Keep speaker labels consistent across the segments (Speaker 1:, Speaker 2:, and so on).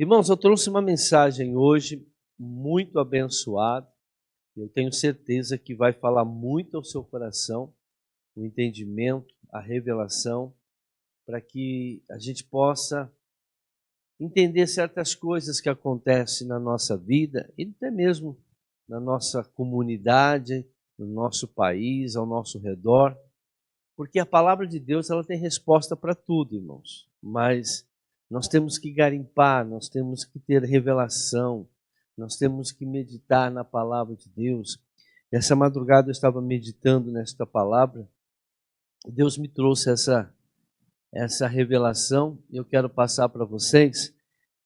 Speaker 1: Irmãos, eu trouxe uma mensagem hoje muito abençoada. Eu tenho certeza que vai falar muito ao seu coração, o entendimento, a revelação, para que a gente possa entender certas coisas que acontecem na nossa vida e até mesmo na nossa comunidade, no nosso país, ao nosso redor, porque a palavra de Deus ela tem resposta para tudo, irmãos. Mas nós temos que garimpar, nós temos que ter revelação, nós temos que meditar na palavra de Deus. Essa madrugada eu estava meditando nesta palavra, Deus me trouxe essa revelação e eu quero passar para vocês.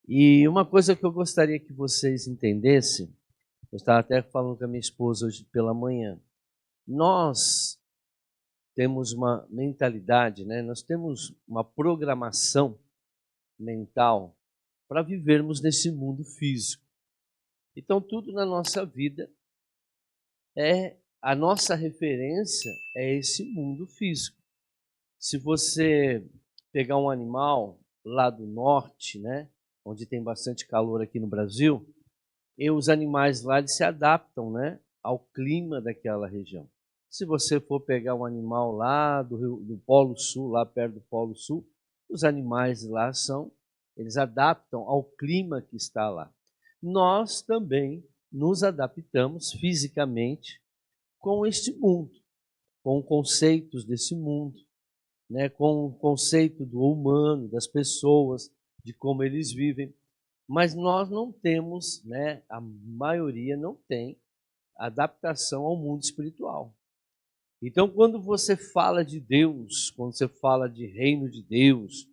Speaker 1: E uma coisa que eu gostaria que vocês entendessem, eu estava até falando com a minha esposa hoje pela manhã, nós temos uma mentalidade, né? Nós temos uma programação mental para vivermos nesse mundo físico. Então, tudo na nossa vida a nossa referência é esse mundo físico. Se você pegar um animal lá do norte, né, onde tem bastante calor aqui no Brasil, e os animais lá eles se adaptam, né, ao clima daquela região. Se você for pegar um animal lá do Polo Sul, lá perto do Polo Sul, os animais lá eles adaptam ao clima que está lá. Nós também nos adaptamos fisicamente com este mundo, com conceitos desse mundo, né, com o conceito do humano, das pessoas, de como eles vivem. Mas nós não temos, né, a maioria não tem adaptação ao mundo espiritual. Então, quando você fala de Deus, quando você fala de reino de Deus,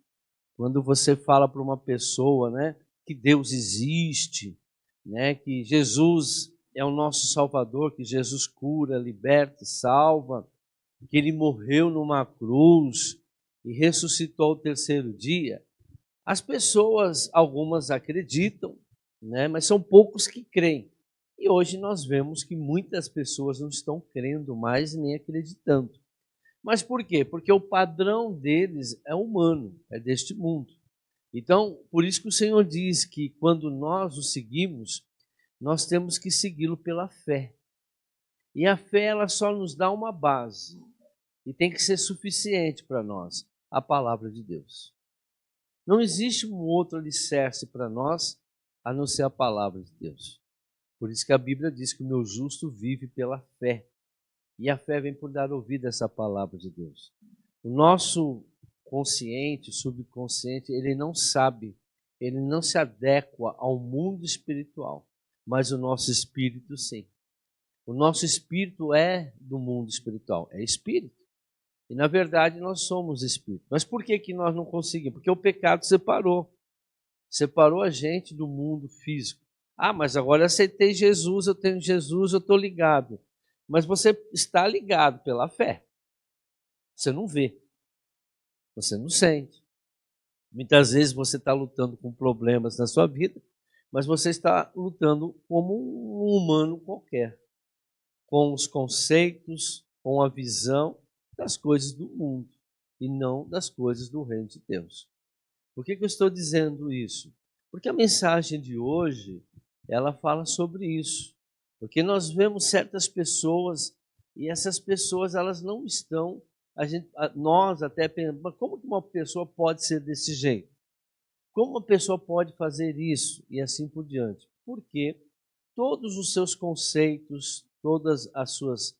Speaker 1: quando você fala para uma pessoa, né, que Deus existe, né, que Jesus é o nosso Salvador, que Jesus cura, liberta, salva, que Ele morreu numa cruz e ressuscitou ao terceiro dia, as pessoas, algumas acreditam, né, mas são poucos que creem. E hoje nós vemos que muitas pessoas não estão crendo mais nem acreditando. Mas por quê? Porque o padrão deles é humano, é deste mundo. Então, por isso que o Senhor diz que quando nós o seguimos, nós temos que segui-lo pela fé. E a fé ela só nos dá uma base e tem que ser suficiente para nós, a palavra de Deus. Não existe um outro alicerce para nós a não ser a palavra de Deus. Por isso que a Bíblia diz que o meu justo vive pela fé. E a fé vem por dar ouvido a essa palavra de Deus. O nosso consciente, subconsciente, ele não sabe, ele não se adequa ao mundo espiritual, mas o nosso espírito sim. O nosso espírito é do mundo espiritual, é espírito. E na verdade nós somos espírito. Mas por que nós não conseguimos? Porque o pecado separou a gente do mundo físico. Ah, mas agora eu aceitei Jesus, eu tenho Jesus, eu estou ligado. Mas você está ligado pela fé. Você não vê, você não sente. Muitas vezes você está lutando com problemas na sua vida, mas você está lutando como um humano qualquer, com os conceitos, com a visão das coisas do mundo e não das coisas do reino de Deus. Por que eu estou dizendo isso? Porque a mensagem de hoje, ela fala sobre isso. Porque nós vemos certas pessoas e essas pessoas elas não estão, nós até pensamos, como que uma pessoa pode ser desse jeito? Como uma pessoa pode fazer isso? E assim por diante. Porque todos os seus conceitos, todas as suas,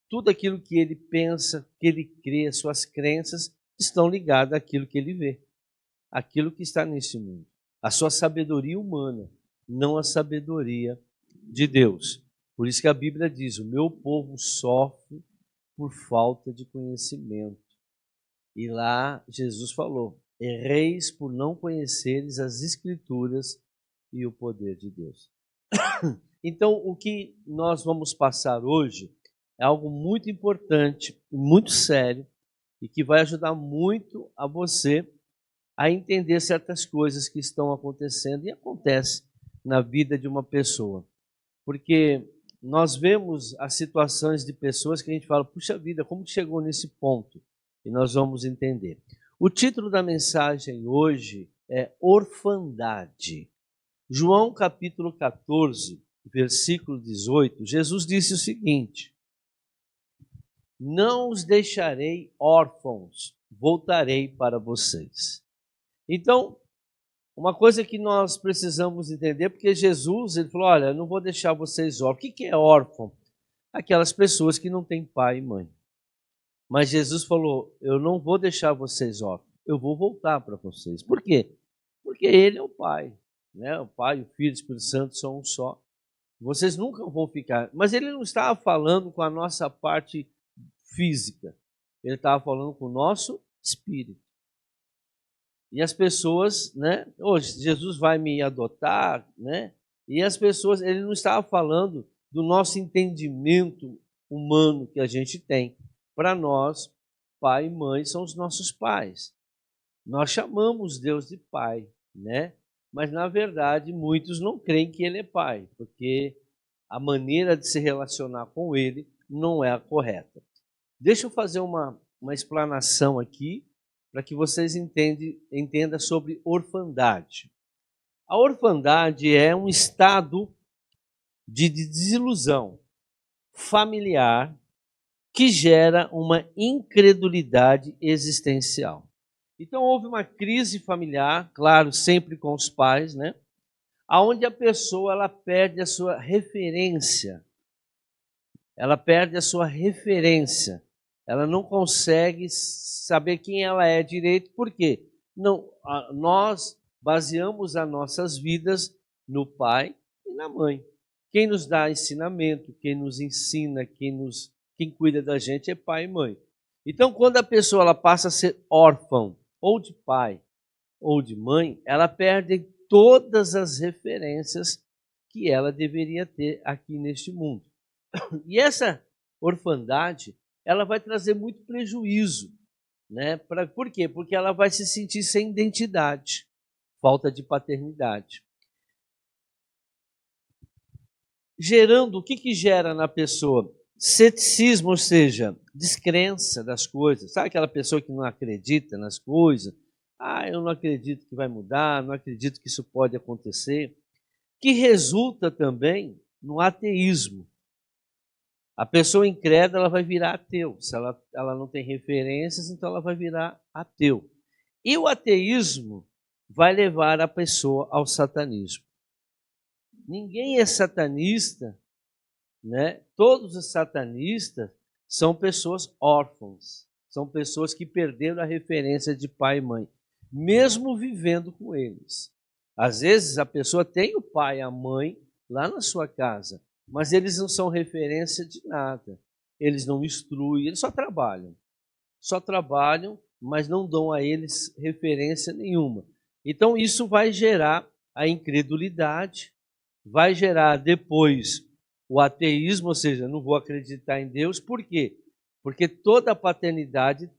Speaker 1: tudo aquilo que ele pensa, que ele crê, suas crenças, estão ligadas àquilo que ele vê, aquilo que está nesse mundo. A sua sabedoria humana, não a sabedoria de Deus. Por isso que a Bíblia diz, o meu povo sofre por falta de conhecimento. E lá Jesus falou, erreis por não conheceres as Escrituras e o poder de Deus. Então, o que nós vamos passar hoje é algo muito importante, muito sério, e que vai ajudar muito a você a entender certas coisas que estão acontecendo e acontecem na vida de uma pessoa. Porque nós vemos as situações de pessoas que a gente fala, puxa vida, como chegou nesse ponto? E nós vamos entender. O título da mensagem hoje é orfandade. João capítulo 14, versículo 18, Jesus disse o seguinte: não os deixarei órfãos, voltarei para vocês. Então, uma coisa que nós precisamos entender, porque Jesus, ele falou, olha, eu não vou deixar vocês órfãos. O que é órfão? Aquelas pessoas que não têm pai e mãe. Mas Jesus falou, eu não vou deixar vocês órfãos, eu vou voltar para vocês. Por quê? Porque ele é o Pai, né? O Pai, o Filho e o Espírito Santo são um só. Vocês nunca vão ficar. Mas ele não estava falando com a nossa parte física, ele estava falando com o nosso espírito. E as pessoas, né? Hoje, Jesus vai me adotar, né? E as pessoas, ele não estava falando do nosso entendimento humano que a gente tem. Para nós, pai e mãe são os nossos pais. Nós chamamos Deus de pai, né? Mas, na verdade, muitos não creem que ele é pai, porque a maneira de se relacionar com ele não é a correta. Deixa eu fazer uma explanação aqui, para que vocês entendam sobre orfandade. A orfandade é um estado de desilusão familiar que gera uma incredulidade existencial. Então houve uma crise familiar, claro, sempre com os pais, né? Aonde a pessoa ela perde a sua referência. Ela perde a sua referência. Ela não consegue saber quem ela é direito, por quê? Nós baseamos as nossas vidas no pai e na mãe. Quem nos dá ensinamento, quem nos ensina, quem cuida da gente é pai e mãe. Então, quando a pessoa ela passa a ser órfã, ou de pai, ou de mãe, ela perde todas as referências que ela deveria ter aqui neste mundo. E essa orfandade, ela vai trazer muito prejuízo, né? Por quê? Porque ela vai se sentir sem identidade, falta de paternidade. Gerando, o que gera na pessoa? Ceticismo, ou seja, descrença das coisas. Sabe aquela pessoa que não acredita nas coisas? Eu não acredito que vai mudar, não acredito que isso pode acontecer. Que resulta também no ateísmo. A pessoa incrédula ela vai virar ateu. Se ela não tem referências, então ela vai virar ateu. E o ateísmo vai levar a pessoa ao satanismo. Ninguém é satanista, né? Todos os satanistas são pessoas órfãs, são pessoas que perderam a referência de pai e mãe, mesmo vivendo com eles. Às vezes a pessoa tem o pai e a mãe lá na sua casa, mas eles não são referência de nada. Eles não instruem, eles só trabalham. Só trabalham, mas não dão a eles referência nenhuma. Então isso vai gerar a incredulidade, vai gerar depois o ateísmo, ou seja, não vou acreditar em Deus. Por quê? Porque toda a paternidade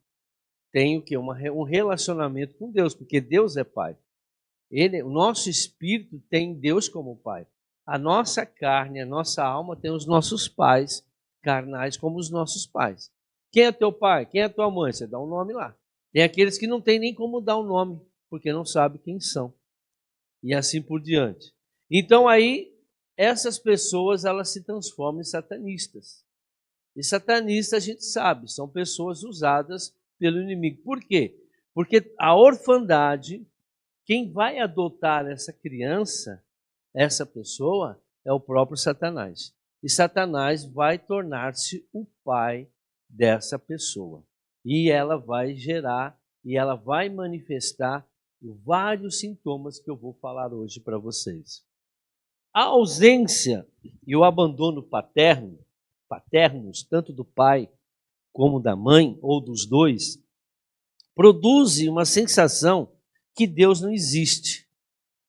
Speaker 1: tem o quê? Um relacionamento com Deus, porque Deus é Pai. O nosso espírito tem Deus como Pai. A nossa carne, a nossa alma tem os nossos pais carnais como os nossos pais. Quem é teu pai? Quem é tua mãe? Você dá um nome lá. Tem aqueles que não tem nem como dar um nome, porque não sabe quem são. E assim por diante. Então aí, essas pessoas, elas se transformam em satanistas. E satanistas, a gente sabe, são pessoas usadas pelo inimigo. Por quê? Porque a orfandade, quem vai adotar essa criança, essa pessoa, é o próprio Satanás. E Satanás vai tornar-se o pai dessa pessoa. E ela vai gerar, e ela vai manifestar vários sintomas que eu vou falar hoje para vocês. A ausência e o abandono paternos, tanto do pai como da mãe, ou dos dois, produzem uma sensação que Deus não existe.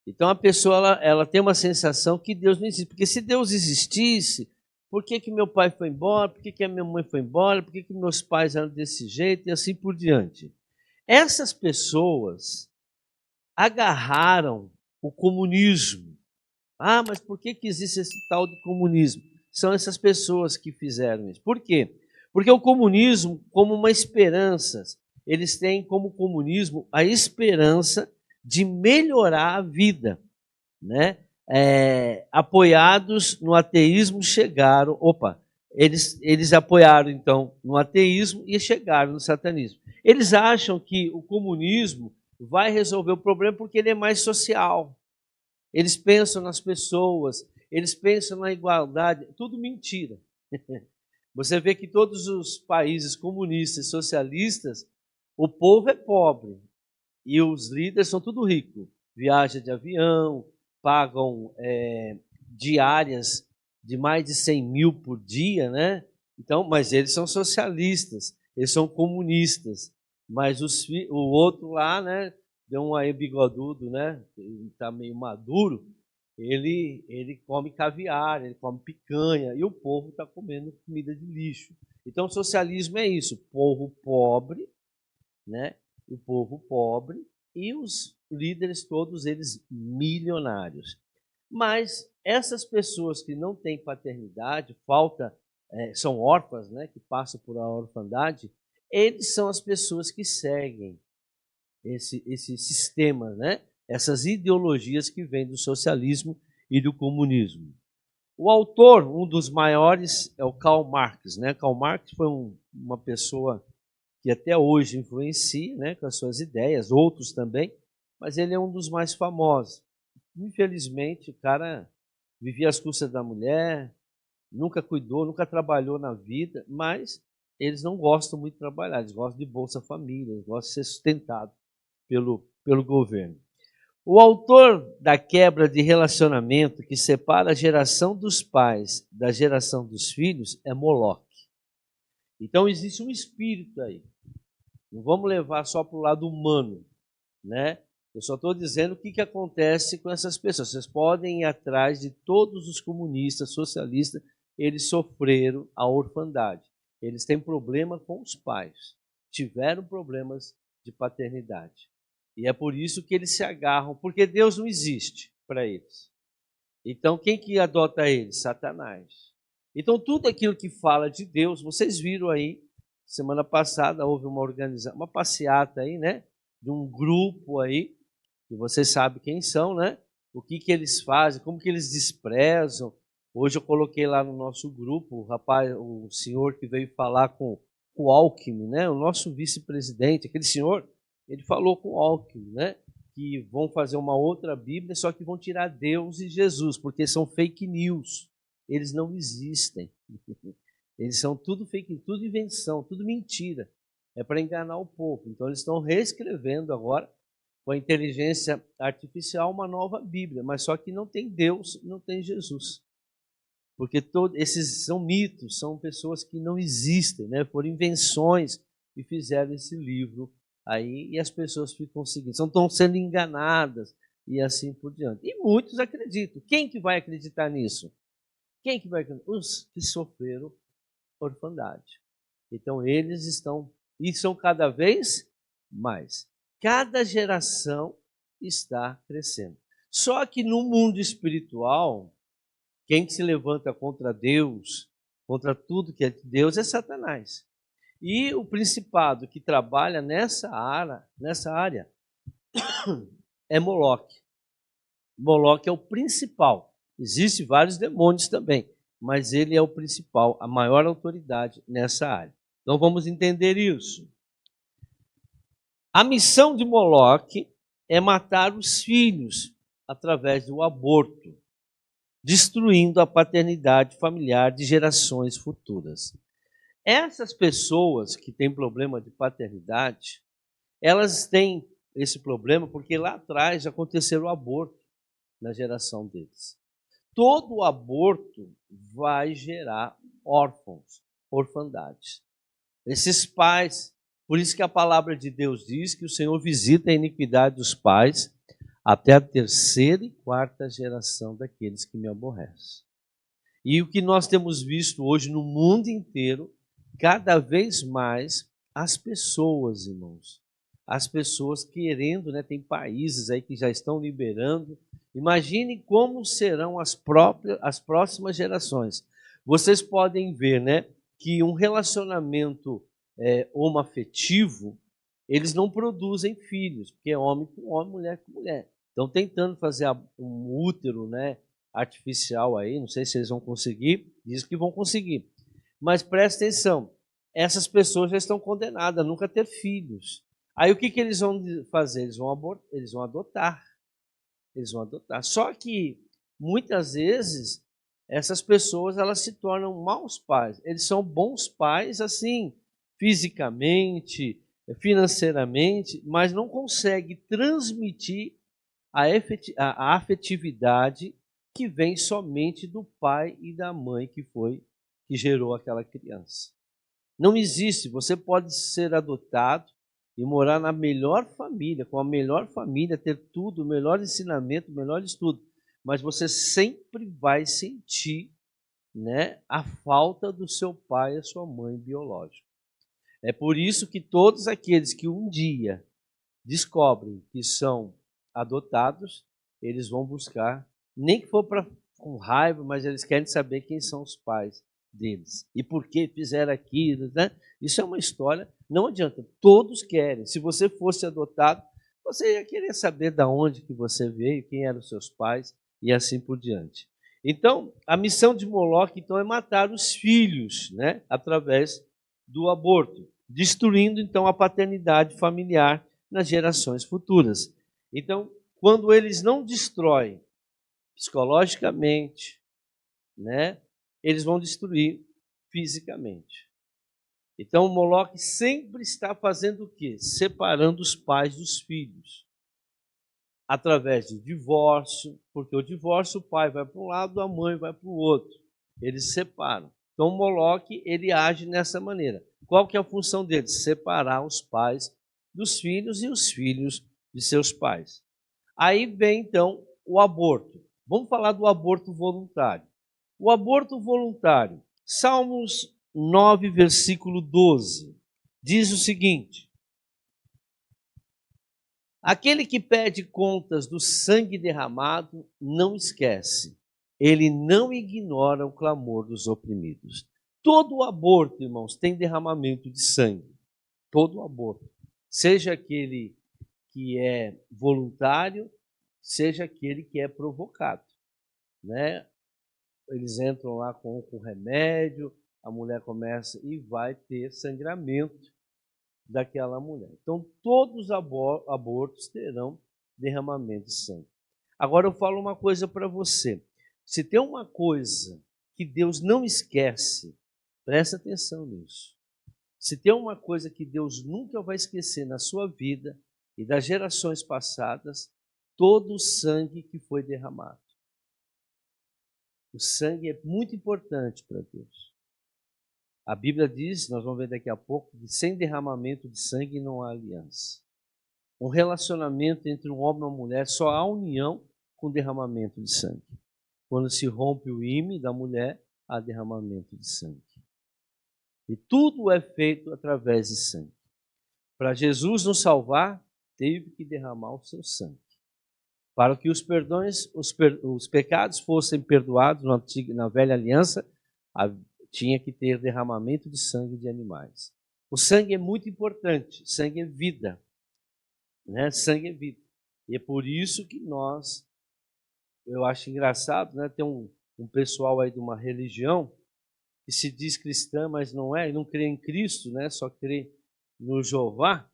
Speaker 1: Então a pessoa ela tem uma sensação que Deus não existe. Porque se Deus existisse, por que meu pai foi embora? Por que a minha mãe foi embora? Por que meus pais eram desse jeito? E assim por diante. Essas pessoas agarraram o comunismo. Mas por que existe esse tal de comunismo? São essas pessoas que fizeram isso. Por quê? Porque o comunismo, como uma esperança, eles têm como comunismo a esperança de melhorar a vida, né? Apoiados no ateísmo, chegaram... Eles apoiaram, então, no ateísmo e chegaram no satanismo. Eles acham que o comunismo vai resolver o problema porque ele é mais social. Eles pensam nas pessoas, eles pensam na igualdade, tudo mentira. Você vê que todos os países comunistas, socialistas, o povo é pobre e os líderes são tudo ricos. Viajam de avião, pagam diárias de mais de 100 mil por dia, né? Então, mas eles são socialistas, eles são comunistas. Mas o outro lá, né? Deu um aí bigodudo, né? Ele está meio maduro. Ele come caviar, ele come picanha, e o povo está comendo comida de lixo. Então, o socialismo é isso: povo pobre, né? O povo pobre e os líderes, todos eles milionários. Mas essas pessoas que não têm paternidade, são órfãs, né? Que passam por a orfandade, eles são as pessoas que seguem esse sistema, né? Essas ideologias que vêm do socialismo e do comunismo. O autor, um dos maiores, é o Karl Marx, né? Karl Marx foi uma pessoa que até hoje influencia, né, com as suas ideias, outros também, mas ele é um dos mais famosos. Infelizmente, o cara vivia às custas da mulher, nunca cuidou, nunca trabalhou na vida, mas eles não gostam muito de trabalhar, eles gostam de Bolsa Família, eles gostam de ser sustentados pelo governo. O autor da quebra de relacionamento que separa a geração dos pais da geração dos filhos é Moloque. Então existe um espírito aí. Não vamos levar só para o lado humano, né? Eu só estou dizendo o que acontece com essas pessoas. Vocês podem ir atrás de todos os comunistas, socialistas, eles sofreram a orfandade. Eles têm problema com os pais, tiveram problemas de paternidade. E é por isso que eles se agarram, porque Deus não existe para eles. Então, quem que adota eles? Satanás. Então, tudo aquilo que fala de Deus, vocês viram aí, semana passada houve uma passeata aí, né? De um grupo aí, que vocês sabem quem são, né? O que eles fazem, como que eles desprezam. Hoje eu coloquei lá no nosso grupo, o senhor que veio falar com o Alckmin, né? O nosso vice-presidente, aquele senhor, ele falou com o Alckmin, né? Que vão fazer uma outra Bíblia, só que vão tirar Deus e Jesus, porque são fake news. Eles não existem. Eles são tudo fake, tudo invenção, tudo mentira. É para enganar o povo. Então eles estão reescrevendo agora, com a inteligência artificial, uma nova Bíblia, mas só que não tem Deus, não tem Jesus. Porque esses são mitos, são pessoas que não existem, né? Foram invenções e fizeram esse livro aí, e as pessoas ficam seguindo, estão sendo enganadas e assim por diante. E muitos acreditam. Quem que vai acreditar nisso? Quem que vai acreditar? Os que sofreram orfandade. Então eles estão, e são cada vez mais. Cada geração está crescendo. Só que no mundo espiritual, quem se levanta contra Deus, contra tudo que é de Deus, é Satanás. E o principado que trabalha nessa área é Moloque. Moloque é o principal. Existem vários demônios também, mas ele é o principal, a maior autoridade nessa área. Então vamos entender isso. A missão de Moloque é matar os filhos através do aborto, destruindo a paternidade familiar de gerações futuras. Essas pessoas que têm problema de paternidade, elas têm esse problema porque lá atrás aconteceu o aborto na geração deles. Todo aborto vai gerar órfãos, orfandades. Esses pais, por isso que a palavra de Deus diz que o Senhor visita a iniquidade dos pais até a terceira e quarta geração daqueles que me aborrecem. E o que nós temos visto hoje no mundo inteiro, cada vez mais as pessoas, irmãos, as pessoas querendo, né, tem países aí que já estão liberando. Imagine como serão as próximas gerações. Vocês podem ver, né, que um relacionamento homoafetivo eles não produzem filhos, porque é homem com homem, mulher com mulher. Estão tentando fazer um útero, né, artificial aí, não sei se eles vão conseguir, diz que vão conseguir. Mas presta atenção, essas pessoas já estão condenadas a nunca ter filhos. Aí o que eles vão fazer? Eles vão adotar. Eles vão adotar. Só que, muitas vezes, essas pessoas elas se tornam maus pais. Eles são bons pais, assim, fisicamente, financeiramente, mas não conseguem transmitir a afetividade que vem somente do pai e da mãe que gerou aquela criança. Não existe, você pode ser adotado e morar na melhor família, com a melhor família, ter tudo, o melhor ensinamento, o melhor estudo, mas você sempre vai sentir, né, a falta do seu pai e a sua mãe biológica. É por isso que todos aqueles que um dia descobrem que são adotados, eles vão buscar, nem que for com raiva, mas eles querem saber quem são os pais deles e por que fizeram aquilo, né? Isso é uma história, não adianta, todos querem. Se você fosse adotado, você ia querer saber de onde que você veio, quem eram os seus pais e assim por diante. Então, a missão de Moloque então é matar os filhos, né, através do aborto, destruindo então a paternidade familiar nas gerações futuras. Então, quando eles não destroem psicologicamente, né, eles vão destruir fisicamente. Então, o Moloque sempre está fazendo o quê? Separando os pais dos filhos. Através do divórcio, porque o divórcio, o pai vai para um lado, a mãe vai para o outro. Eles se separam. Então, o Moloque, ele age dessa maneira. Qual que é a função dele? Separar os pais dos filhos e os filhos de seus pais. Aí vem, então, o aborto. Vamos falar do aborto voluntário. O aborto voluntário, Salmos 9, versículo 12, diz o seguinte: aquele que pede contas do sangue derramado não esquece, ele não ignora o clamor dos oprimidos. Todo aborto, irmãos, tem derramamento de sangue. Todo aborto. Seja aquele que é voluntário, seja aquele que é provocado, né? Eles entram lá com remédio, a mulher começa e vai ter sangramento daquela mulher. Então, todos os abortos terão derramamento de sangue. Agora eu falo uma coisa para você. Se tem uma coisa que Deus não esquece, presta atenção nisso. Se tem uma coisa que Deus nunca vai esquecer na sua vida e das gerações passadas, todo o sangue que foi derramado. O sangue é muito importante para Deus. A Bíblia diz, nós vamos ver daqui a pouco, que sem derramamento de sangue não há aliança. Um relacionamento entre um homem e uma mulher, só há união com derramamento de sangue. Quando se rompe o ímã da mulher, há derramamento de sangue. E tudo é feito através de sangue. Para Jesus nos salvar, teve que derramar o seu sangue. Para que os pecados fossem perdoados na velha aliança, tinha que ter derramamento de sangue de animais. O sangue é muito importante, sangue é vida, né? Sangue é vida. E é por isso que eu acho engraçado, né? Tem um pessoal aí de uma religião que se diz cristã, mas não é, e não crê em Cristo, né? Só crê no Jeová.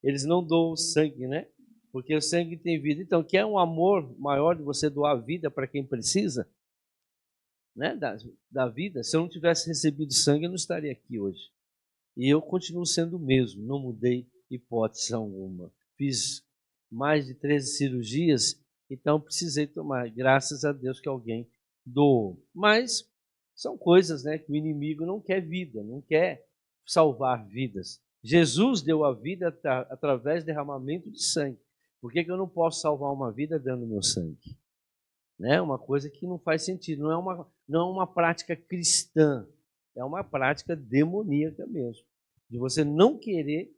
Speaker 1: Eles não doam sangue, né? Porque o sangue tem vida. Então, quer um amor maior de você doar a vida para quem precisa, né, da vida? Se eu não tivesse recebido sangue, eu não estaria aqui hoje. E eu continuo sendo o mesmo, não mudei hipótese alguma. Fiz mais de 13 cirurgias, então precisei tomar. Graças a Deus que alguém doou. Mas são coisas, né, que o inimigo não quer vida, não quer salvar vidas. Jesus deu a vida através do derramamento de sangue. Por que eu não posso salvar uma vida dando meu sangue? Né? Uma coisa que não faz sentido, não é uma prática cristã, é uma prática demoníaca mesmo, de você não querer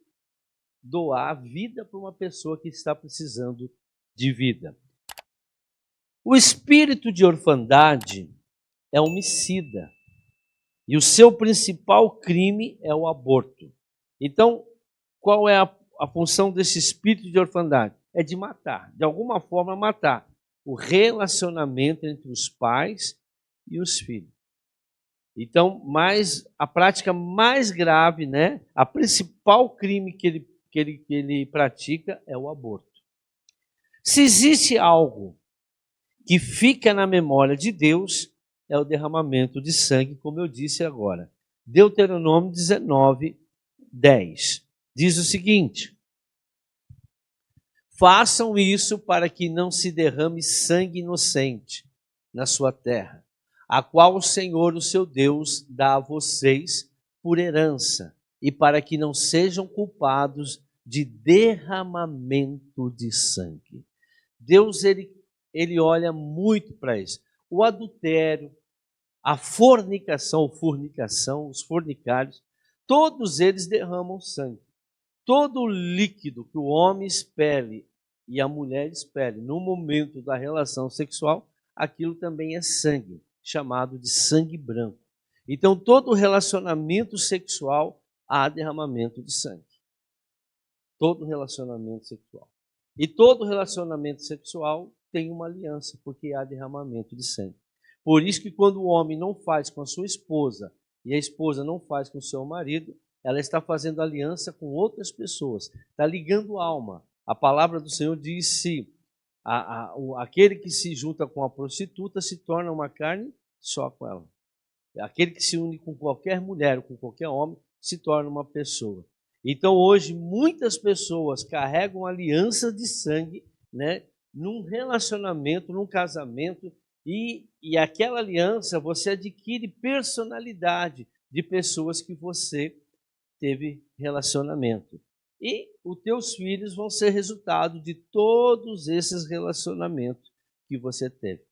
Speaker 1: doar a vida para uma pessoa que está precisando de vida. O espírito de orfandade é homicida e o seu principal crime é o aborto. Então, qual é a função desse espírito de orfandade? É de matar, de alguma forma matar o relacionamento entre os pais e os filhos. Então, a prática mais grave, né, a principal crime que ele pratica é o aborto. Se existe algo que fica na memória de Deus, é o derramamento de sangue, como eu disse agora. Deuteronômio 19, 10. Diz o seguinte: façam isso para que não se derrame sangue inocente na sua terra, a qual o Senhor, o seu Deus, dá a vocês por herança, e para que não sejam culpados de derramamento de sangue. Deus, ele olha muito para isso. O adultério, a fornicação, os fornicários, todos eles derramam sangue. Todo líquido que o homem expele e a mulher expele no momento da relação sexual, aquilo também é sangue, chamado de sangue branco. Então, todo relacionamento sexual há derramamento de sangue. Todo relacionamento sexual. E todo relacionamento sexual tem uma aliança, porque há derramamento de sangue. Por isso que quando o homem não faz com a sua esposa e a esposa não faz com o seu marido, ela está fazendo aliança com outras pessoas, está ligando alma. A palavra do Senhor diz: se aquele que se junta com a prostituta se torna uma carne só com ela. Aquele que se une com qualquer mulher ou com qualquer homem se torna uma pessoa. Então hoje muitas pessoas carregam aliança de sangue, né, num relacionamento, num casamento, e aquela aliança você adquire personalidade de pessoas que você teve relacionamento. E os teus filhos vão ser resultado de todos esses relacionamentos que você teve.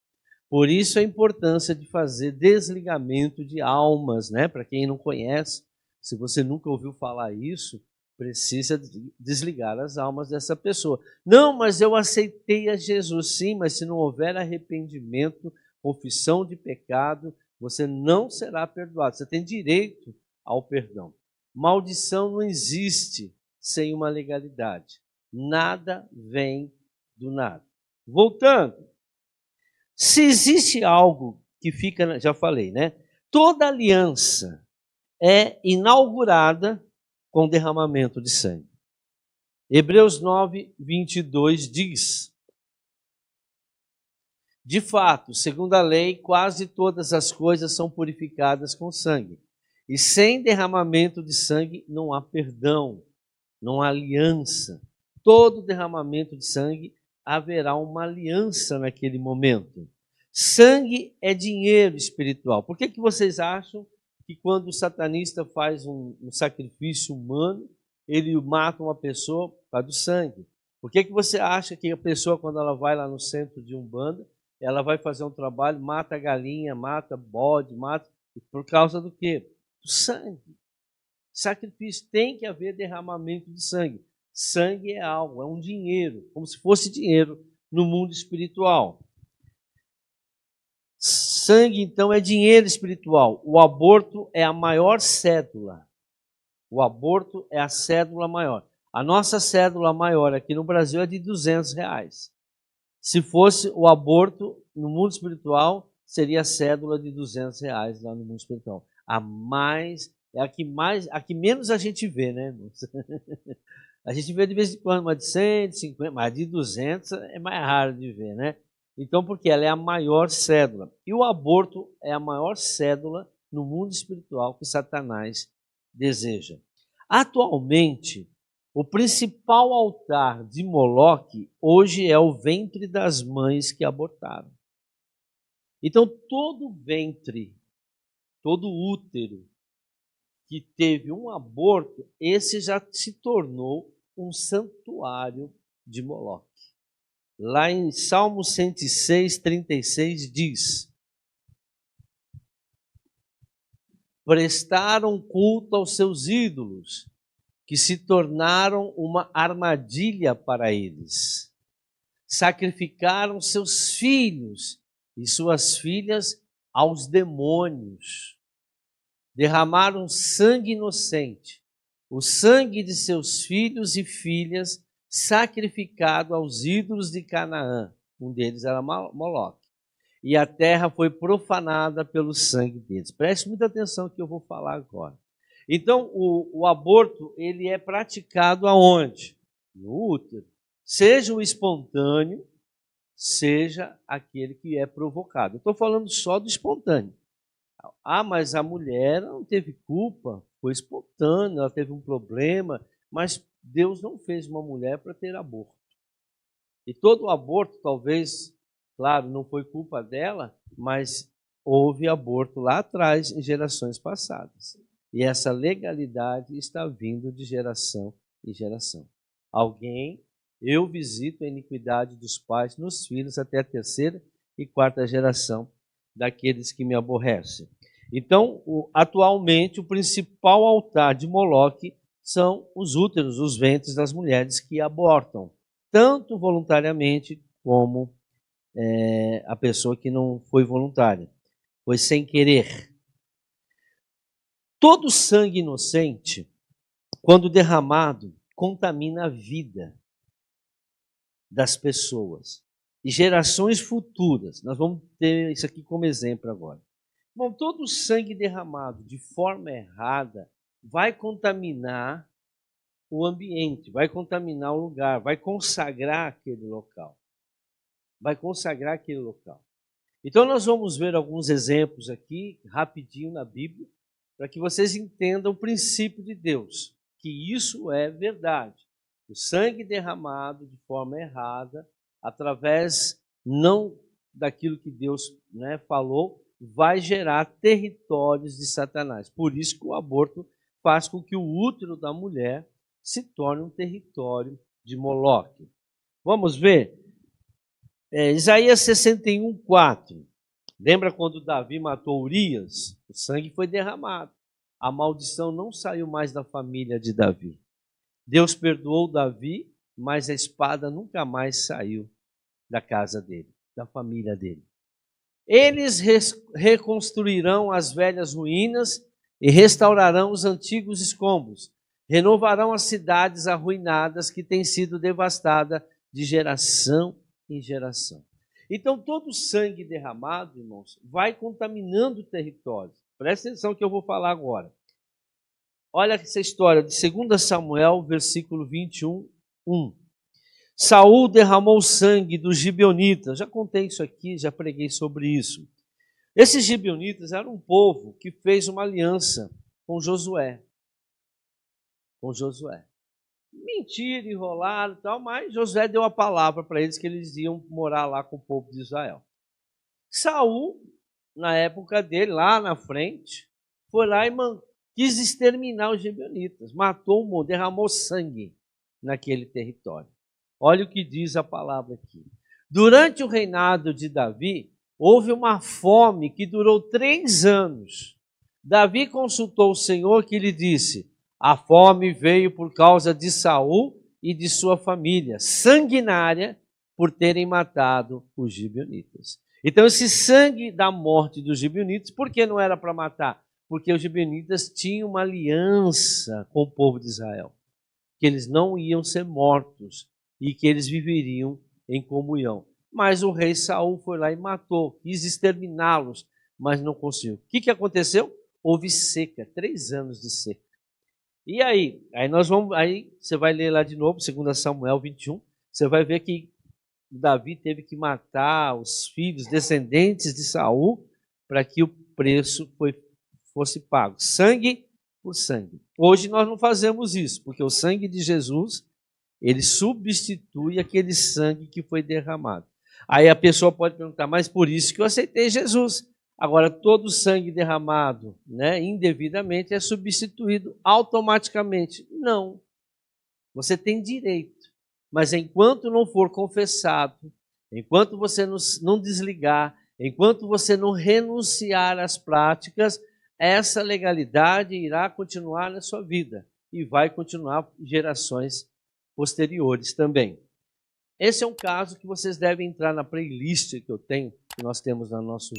Speaker 1: Por isso a importância de fazer desligamento de almas, né? Para quem não conhece, se você nunca ouviu falar isso, precisa desligar as almas dessa pessoa. Não, mas eu aceitei a Jesus. Sim, mas se não houver arrependimento, confissão de pecado, você não será perdoado. Você tem direito ao perdão. Maldição não existe sem uma legalidade. Nada vem do nada. Voltando. Se existe algo que fica, já falei, né? Toda aliança é inaugurada com derramamento de sangue. Hebreus 9, 22 diz: de fato, segundo a lei, quase todas as coisas são purificadas com sangue. E sem derramamento de sangue não há perdão, não há aliança. Todo derramamento de sangue haverá uma aliança naquele momento. Sangue é dinheiro espiritual. Por que vocês acham que quando o satanista faz um sacrifício humano, ele mata uma pessoa por causa do sangue? Por que você acha que a pessoa, quando ela vai lá no centro de Umbanda, ela vai fazer um trabalho, mata a galinha, mata bode, mata... Por causa do quê? Do sangue. Sacrifício, tem que haver derramamento de sangue. Sangue é algo, é um dinheiro, como se fosse dinheiro no mundo espiritual. Sangue, então, é dinheiro espiritual. O aborto é a maior cédula. O aborto é a cédula maior. A nossa cédula maior aqui no Brasil é de R$200. Se fosse o aborto no mundo espiritual, seria a cédula de R$200 lá no mundo espiritual. A que menos a gente vê, né? A gente vê de vez em quando uma de 150, mas de 200 é mais raro de ver, né? Então, porque ela é a maior cédula. E o aborto é a maior cédula no mundo espiritual que Satanás deseja. Atualmente, o principal altar de Moloque hoje é o ventre das mães que abortaram. Então, todo ventre, todo útero que teve um aborto, esse já se tornou um santuário de Moloque. Lá em Salmo 106, 36 diz: prestaram culto aos seus ídolos, que se tornaram uma armadilha para eles. Sacrificaram seus filhos e suas filhas aos demônios. Derramaram sangue inocente o sangue de seus filhos e filhas sacrificado aos ídolos de Canaã. Um deles era Moloque. E a terra foi profanada pelo sangue deles. Preste muita atenção no que eu vou falar agora. Então, o aborto, ele é praticado aonde? No útero. Seja o espontâneo, seja aquele que é provocado. Eu estou falando só do espontâneo. Ah, mas a mulher não teve culpa, foi espontâneo, ela teve um problema, mas Deus não fez uma mulher para ter aborto. E todo aborto, talvez, claro, não foi culpa dela, mas houve aborto lá atrás, em gerações passadas. E essa legalidade está vindo de geração em geração. Eu visito a iniquidade dos pais nos filhos até a terceira e quarta geração daqueles que me aborrecem. Então, atualmente, o principal altar de Moloque são os úteros, os ventres das mulheres que abortam, tanto voluntariamente como a pessoa que não foi voluntária, foi sem querer. Todo sangue inocente, quando derramado, contamina a vida das pessoas e gerações futuras. Nós vamos ter isso aqui como exemplo agora. Bom, todo sangue derramado de forma errada vai contaminar o ambiente, vai contaminar o lugar, vai consagrar aquele local. Vai consagrar aquele local. Então nós vamos ver alguns exemplos aqui, rapidinho na Bíblia, para que vocês entendam o princípio de Deus, que isso é verdade. O sangue derramado de forma errada, através não daquilo que Deus falou, vai gerar territórios de Satanás. Por isso que o aborto faz com que o útero da mulher se torne um território de Moloque. Vamos ver? Isaías 61:4. Lembra quando Davi matou Urias? O sangue foi derramado. A maldição não saiu mais da família de Davi. Deus perdoou Davi, mas a espada nunca mais saiu da casa dele, da família dele. Eles reconstruirão as velhas ruínas e restaurarão os antigos escombros. Renovarão as cidades arruinadas que têm sido devastadas de geração em geração. Então, todo o sangue derramado, irmãos, vai contaminando o território. Presta atenção que eu vou falar agora. Olha essa história de 2 Samuel, versículo 21, 1. Saul derramou sangue dos gibeonitas. Já contei isso aqui, já preguei sobre isso. Esses gibeonitas eram um povo que fez uma aliança com Josué. Mentira, enrolaram e tal, mas Josué deu a palavra para eles que eles iam morar lá com o povo de Israel. Saul, na época dele, lá na frente, foi lá e quis exterminar os gibeonitas, matou um monte, derramou sangue naquele território. Olha o que diz a palavra aqui. Durante o reinado de Davi, houve uma fome que durou 3 anos. Davi consultou o Senhor, que lhe disse: a fome veio por causa de Saul e de sua família, sanguinária, por terem matado os gibeonitas. Então, esse sangue da morte dos gibeonitas, por que não era para matar? Porque os gibeonitas tinham uma aliança com o povo de Israel, que eles não iam ser mortos e que eles viveriam em comunhão. Mas o rei Saul foi lá e matou, quis exterminá-los, mas não conseguiu. O que aconteceu? Houve seca, 3 anos de seca. E aí você vai ler lá de novo, 2 Samuel 21, você vai ver que Davi teve que matar os filhos descendentes de Saul para que o preço fosse pago, sangue por sangue. Hoje nós não fazemos isso, porque o sangue de Jesus, ele substitui aquele sangue que foi derramado. Aí a pessoa pode perguntar, mas por isso que eu aceitei Jesus. Agora, todo o sangue derramado indevidamente é substituído automaticamente. Não. Você tem direito. Mas enquanto não for confessado, enquanto você não desligar, enquanto você não renunciar às práticas, essa legalidade irá continuar na sua vida e vai continuar gerações posteriores também. Esse é um caso que vocês devem entrar na playlist que nós temos no nosso...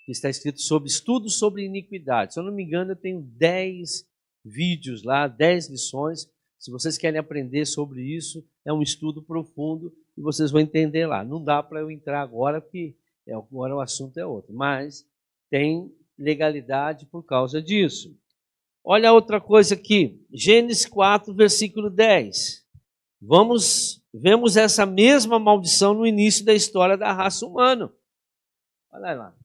Speaker 1: que está escrito sobre estudos sobre iniquidade. Se eu não me engano, eu tenho 10 vídeos lá, 10 lições. Se vocês querem aprender sobre isso, é um estudo profundo e vocês vão entender lá. Não dá para eu entrar agora, porque agora o assunto é outro, mas tem legalidade por causa disso. Olha outra coisa aqui, Gênesis 4, versículo 10. Vemos essa mesma maldição no início da história da raça humana. Olha lá,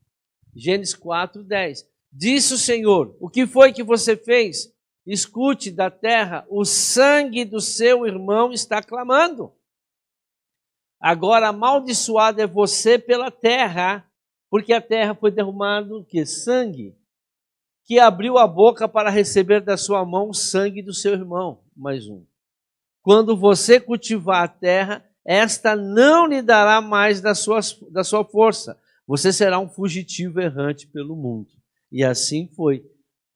Speaker 1: Gênesis 4, 10. Disse o Senhor, o que foi que você fez? Escute da terra, o sangue do seu irmão está clamando. Agora amaldiçoado é você pela terra, porque a terra foi derramada o quê? Sangue, que abriu a boca para receber da sua mão o sangue do seu irmão. Mais um. Quando você cultivar a terra, esta não lhe dará mais da sua força. Você será um fugitivo errante pelo mundo. E assim foi.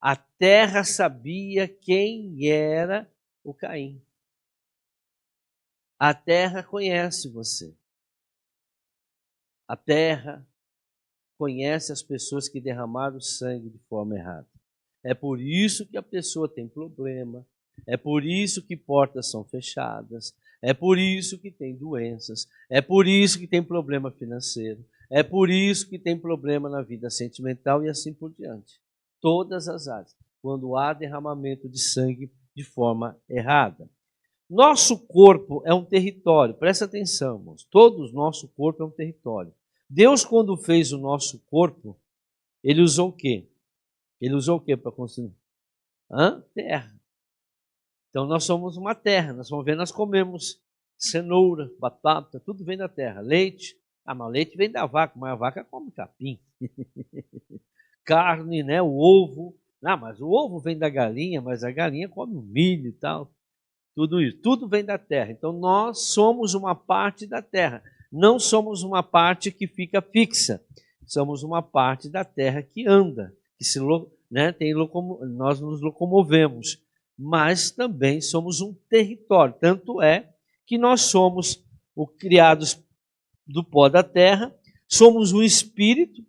Speaker 1: A terra sabia quem era o Caim. A terra conhece você. A terra conhece as pessoas que derramaram sangue de forma errada. É por isso que a pessoa tem problema. É por isso que portas são fechadas. É por isso que tem doenças. É por isso que tem problema financeiro. É por isso que tem problema na vida sentimental e assim por diante. Todas as áreas, quando há derramamento de sangue de forma errada. Nosso corpo é um território, presta atenção, irmãos. Todos, nosso corpo é um território. Deus, quando fez o nosso corpo, ele usou o quê? Ele usou o quê para construir? Terra. Então nós somos uma terra, nós vamos ver, nós comemos cenoura, batata, tudo vem da terra. Leite, mas o leite vem da vaca, mas a vaca come capim. Carne, né? O ovo, mas o ovo vem da galinha, mas a galinha come o milho e tal. Tudo isso, tudo vem da terra. Então nós somos uma parte da terra. Não somos uma parte que fica fixa. Somos uma parte da terra que anda, que nós nos locomovemos. Mas também somos um território. Tanto é que nós somos criados do pó da terra, somos um espírito,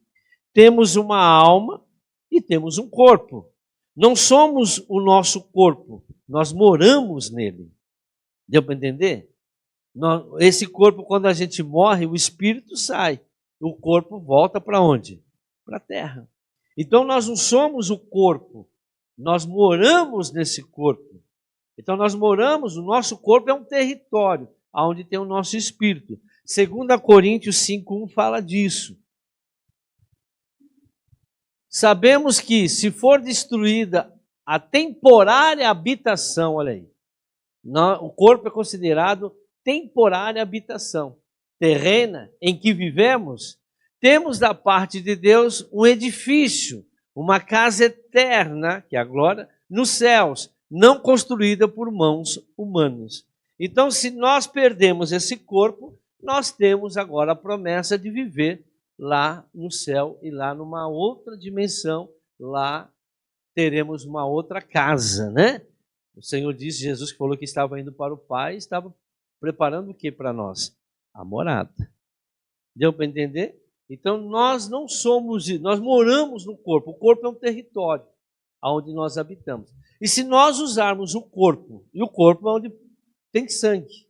Speaker 1: temos uma alma e temos um corpo. Não somos o nosso corpo, nós moramos nele. Deu para entender? Esse corpo, quando a gente morre, o espírito sai. O corpo volta para onde? Para a terra. Então nós não somos o corpo, nós moramos nesse corpo. Então nós moramos, o nosso corpo é um território, onde tem o nosso espírito. 2 Coríntios 5,1 fala disso. Sabemos que se for destruída a temporária habitação, olha aí, o corpo é considerado temporária habitação terrena em que vivemos, temos da parte de Deus um edifício, uma casa eterna, que é a glória, nos céus, não construída por mãos humanas. Então, se nós perdemos esse corpo, nós temos agora a promessa de viver lá no céu e lá numa outra dimensão, lá teremos uma outra casa, né? O Senhor disse, Jesus que falou que estava indo para o Pai, estava preparando o que para nós? A morada. Deu para entender? Então nós não somos, nós moramos no corpo. O corpo é um território onde nós habitamos. E se nós usarmos o corpo, e o corpo é onde tem sangue,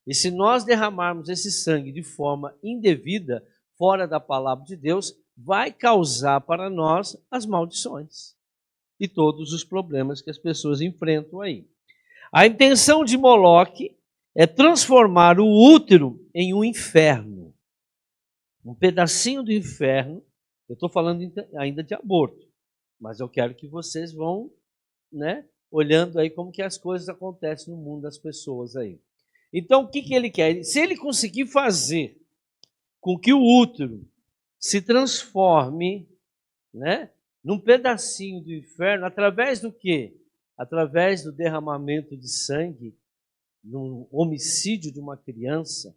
Speaker 1: e se nós derramarmos esse sangue de forma indevida, fora da palavra de Deus, vai causar para nós as maldições e todos os problemas que as pessoas enfrentam aí. A intenção de Moloque é transformar o útero em um inferno. Um pedacinho do inferno. Eu estou falando ainda de aborto, mas eu quero que vocês vão, olhando aí como que as coisas acontecem no mundo das pessoas aí. Então, o que ele quer? Se ele conseguir fazer com que o útero se transforme, num pedacinho do inferno, através do quê? Através do derramamento de sangue, no homicídio de uma criança.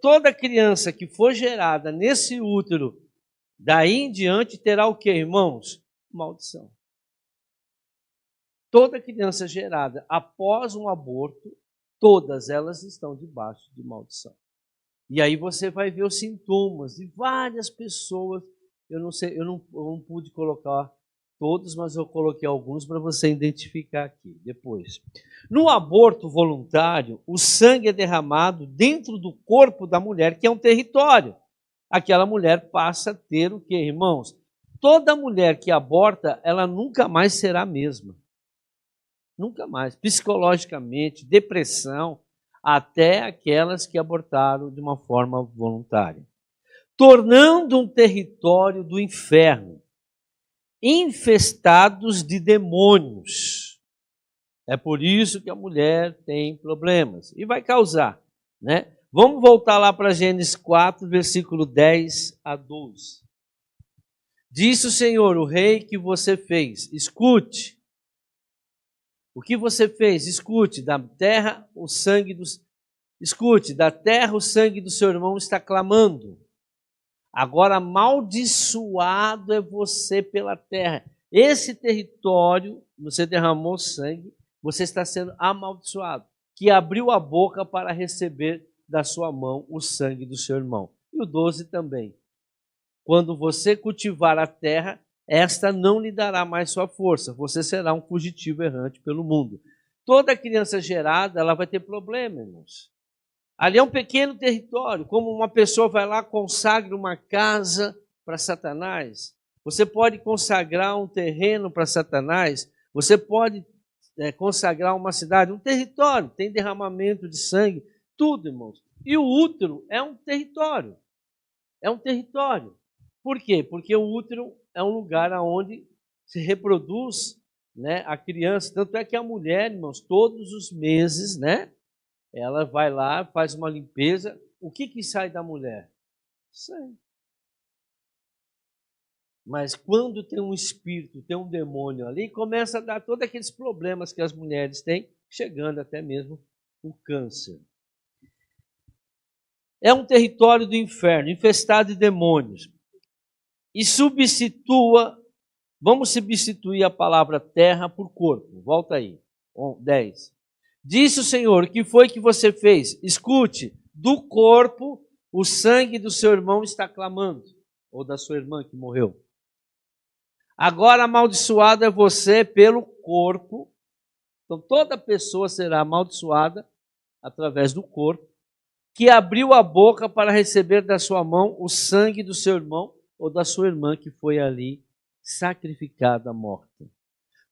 Speaker 1: Toda criança que for gerada nesse útero, daí em diante terá o quê, irmãos? Maldição. Toda criança gerada após um aborto, todas elas estão debaixo de maldição. E aí você vai ver os sintomas de várias pessoas. Eu não pude colocar todos, mas eu coloquei alguns para você identificar aqui depois. No aborto voluntário, o sangue é derramado dentro do corpo da mulher, que é um território. Aquela mulher passa a ter o quê, irmãos? Toda mulher que aborta, ela nunca mais será a mesma. Nunca mais. Psicologicamente, depressão, até aquelas que abortaram de uma forma voluntária. Tornando um território do inferno, infestados de demônios. É por isso que a mulher tem problemas. E vai causar, né? Vamos voltar lá para Gênesis 4, versículo 10 a 12. Disse o Senhor, o rei que você fez, escute. O que você fez? Escute, da terra o sangue dos... Escute, da terra o sangue do seu irmão está clamando. Agora amaldiçoado é você pela terra. Esse território, você derramou sangue, você está sendo amaldiçoado, que abriu a boca para receber da sua mão o sangue do seu irmão. E o 12 também. Quando você cultivar a terra, esta não lhe dará mais sua força. Você será um fugitivo errante pelo mundo. Toda criança gerada, ela vai ter problema, irmãos. Ali é um pequeno território, como uma pessoa vai lá, consagra uma casa para Satanás. Você pode consagrar um terreno para Satanás. Você pode consagrar uma cidade, um território. Tem derramamento de sangue, tudo, irmãos. E o útero é um território. É um território. Por quê? Porque o útero é um lugar onde se reproduz, né, a criança. Tanto é que a mulher, irmãos, todos os meses, né, ela vai lá, faz uma limpeza. O que sai da mulher? Sangue. Mas quando tem um espírito, tem um demônio ali, começa a dar todos aqueles problemas que as mulheres têm, chegando até mesmo o câncer. É um território do inferno, infestado de demônios. E vamos substituir a palavra terra por corpo. Volta aí, 10. Disse o Senhor, o que foi que você fez? Escute, do corpo o sangue do seu irmão está clamando, ou da sua irmã que morreu. Agora amaldiçoado é você pelo corpo. Então toda pessoa será amaldiçoada através do corpo, que abriu a boca para receber da sua mão o sangue do seu irmão ou da sua irmã que foi ali sacrificada, morta.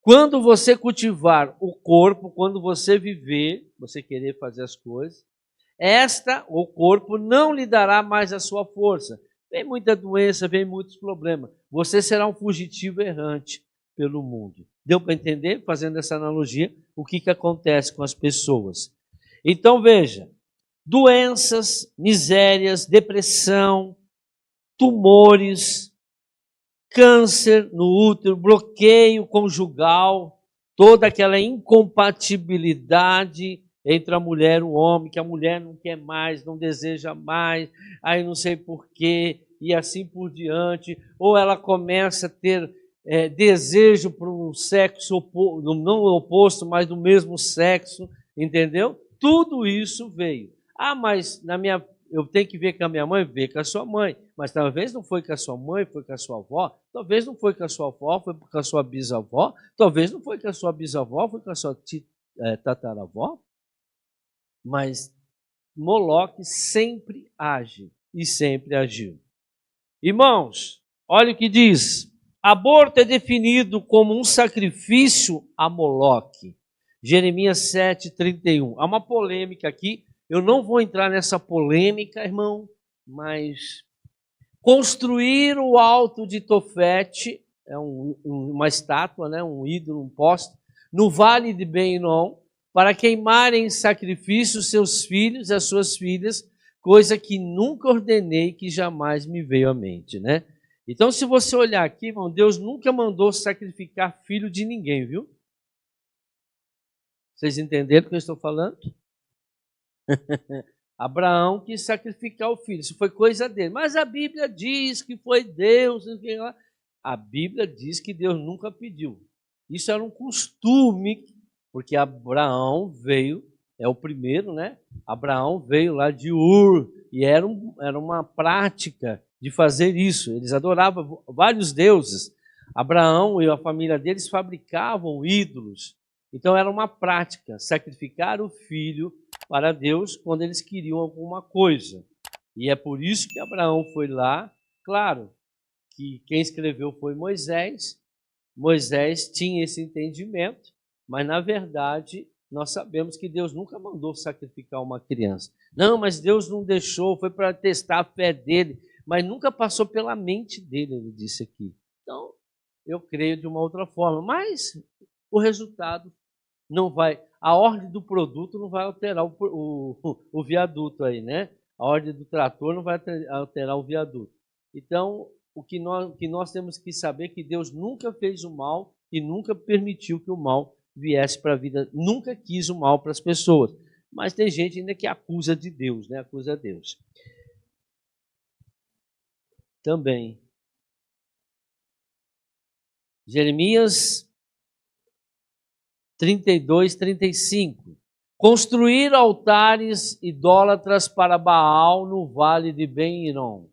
Speaker 1: Quando você cultivar o corpo, quando você viver, você querer fazer as coisas, o corpo não lhe dará mais a sua força. Vem muita doença, vem muitos problemas. Você será um fugitivo errante pelo mundo. Deu para entender, fazendo essa analogia, o que acontece com as pessoas? Então veja, doenças, misérias, depressão, tumores, câncer no útero, bloqueio conjugal, toda aquela incompatibilidade entre a mulher e o homem, que a mulher não quer mais, não deseja mais, aí não sei porquê, e assim por diante, ou ela começa a ter desejo por um sexo não oposto, mas do mesmo sexo, entendeu? Tudo isso veio. Ah, mas eu tenho que ver com a minha mãe, ver com a sua mãe. Mas talvez não foi com a sua mãe, foi com a sua avó. Talvez não foi com a sua avó, foi com a sua bisavó. Talvez não foi com a sua bisavó, foi com a sua tataravó. Mas Moloque sempre age e sempre agiu. Irmãos, olha o que diz. Aborto é definido como um sacrifício a Moloque. Jeremias 7:31. Há uma polêmica aqui. Eu não vou entrar nessa polêmica, irmão, mas construir o alto de Tofete, é uma estátua, né, um ídolo, um poste, no vale de Ben-Hinom, para queimarem em sacrifício seus filhos e as suas filhas, coisa que nunca ordenei, que jamais me veio à mente, né? Então, se você olhar aqui, irmão, Deus nunca mandou sacrificar filho de ninguém, viu? Vocês entenderam o que eu estou falando? Abraão quis sacrificar o filho, isso foi coisa dele. Mas a Bíblia diz que foi Deus. A Bíblia diz que Deus nunca pediu. Isso era um costume, porque Abraão veio, é o primeiro, né? Abraão veio lá de Ur, e era uma prática de fazer isso. Eles adoravam vários deuses. Abraão e a família deles fabricavam ídolos. Então era uma prática, sacrificar o filho para Deus quando eles queriam alguma coisa. E é por isso que Abraão foi lá. Claro que quem escreveu foi Moisés. Moisés tinha esse entendimento, mas na verdade nós sabemos que Deus nunca mandou sacrificar uma criança. Não, mas Deus não deixou, foi para testar a fé dele, mas nunca passou pela mente dele, ele disse aqui. Então, eu creio de uma outra forma, mas o resultado não vai, a ordem do produto não vai alterar o viaduto aí, né? A ordem do trator não vai alterar o viaduto. Então, o que nós temos que saber é que Deus nunca fez o mal e nunca permitiu que o mal viesse para a vida, nunca quis o mal para as pessoas. Mas tem gente ainda que acusa de Deus, né? Acusa Deus. Também. Jeremias 32, 35. Construir altares idólatras para Baal no vale de Ben-Hinom,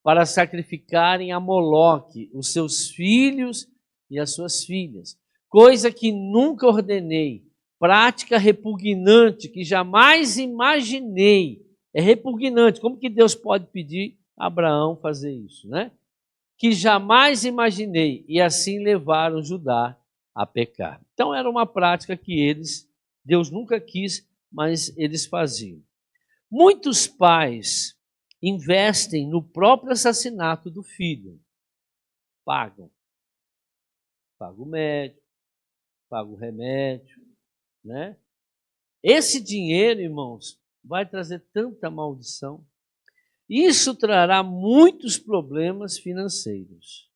Speaker 1: para sacrificarem a Moloque os seus filhos e as suas filhas. Coisa que nunca ordenei, prática repugnante que jamais imaginei. É repugnante. Como que Deus pode pedir a Abraão fazer isso, né? Que jamais imaginei, e assim levaram Judá a pecar. Então era uma prática que Deus nunca quis, mas eles faziam. Muitos pais investem no próprio assassinato do filho. Pagam o médico, pagam o remédio, né? Esse dinheiro, irmãos, vai trazer tanta maldição. Isso trará muitos problemas financeiros.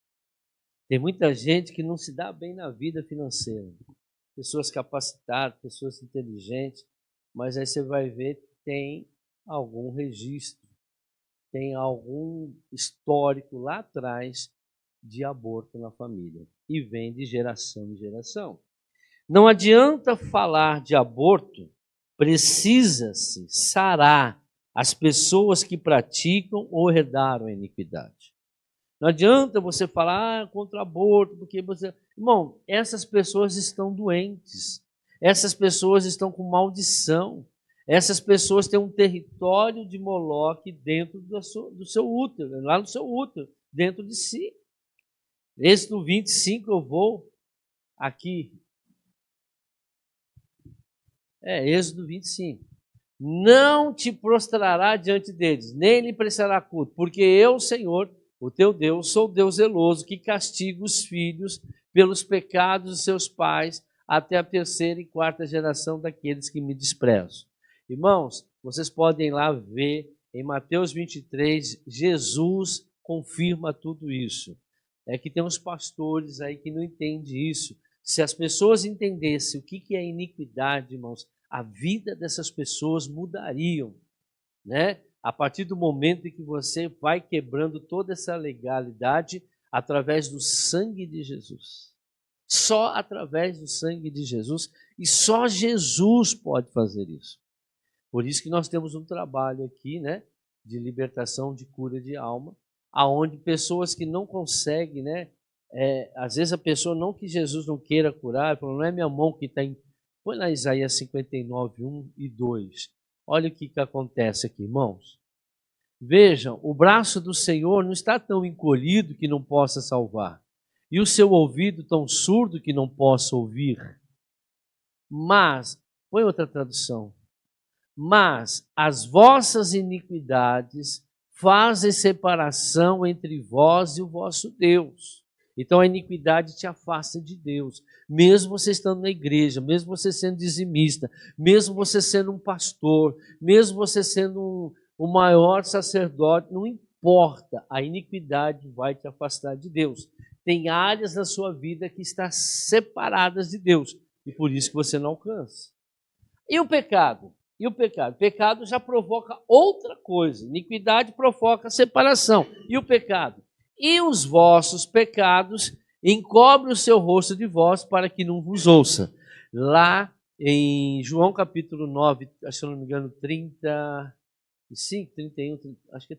Speaker 1: Tem muita gente que não se dá bem na vida financeira. Pessoas capacitadas, pessoas inteligentes, mas aí você vai ver que tem algum registro, tem algum histórico lá atrás de aborto na família. E vem de geração em geração. Não adianta falar de aborto, precisa-se sarar as pessoas que praticam ou herdaram a iniquidade. Não adianta você falar contra o aborto, porque você... Irmão, essas pessoas estão doentes, essas pessoas estão com maldição, essas pessoas têm um território de Moloque dentro do seu útero, lá no seu útero, dentro de si. Êxodo 25, eu vou aqui. Êxodo 25. Não te prostrará diante deles, nem lhe prestará culto, porque eu, Senhor, o teu Deus, sou Deus zeloso, que castiga os filhos pelos pecados de seus pais, até a terceira e quarta geração daqueles que me desprezam. Irmãos, vocês podem ir lá ver, em Mateus 23, Jesus confirma tudo isso. É que tem uns pastores aí que não entendem isso. Se as pessoas entendessem o que é iniquidade, irmãos, a vida dessas pessoas mudariam, né? A partir do momento em que você vai quebrando toda essa legalidade através do sangue de Jesus. Só através do sangue de Jesus, e só Jesus pode fazer isso. Por isso que nós temos um trabalho aqui, né, de libertação, de cura de alma, aonde pessoas que não conseguem, né, às vezes a pessoa não que Jesus não queira curar, não é minha mão que está em... Põe lá Isaías 59, 1 e 2. Olha o que acontece aqui, irmãos. Vejam, o braço do Senhor não está tão encolhido que não possa salvar, e o seu ouvido tão surdo que não possa ouvir. Mas, põe outra tradução. Mas as vossas iniquidades fazem separação entre vós e o vosso Deus. Então a iniquidade te afasta de Deus, mesmo você estando na igreja, mesmo você sendo dizimista, mesmo você sendo um pastor, mesmo você sendo o maior sacerdote, não importa, a iniquidade vai te afastar de Deus. Tem áreas na sua vida que estão separadas de Deus, e por isso que você não alcança. E o pecado? O pecado já provoca outra coisa, iniquidade provoca separação. E o pecado? E os vossos pecados encobrem o seu rosto de vós para que não vos ouça. Lá em João capítulo 9, se eu não me engano, 35, 31, acho que é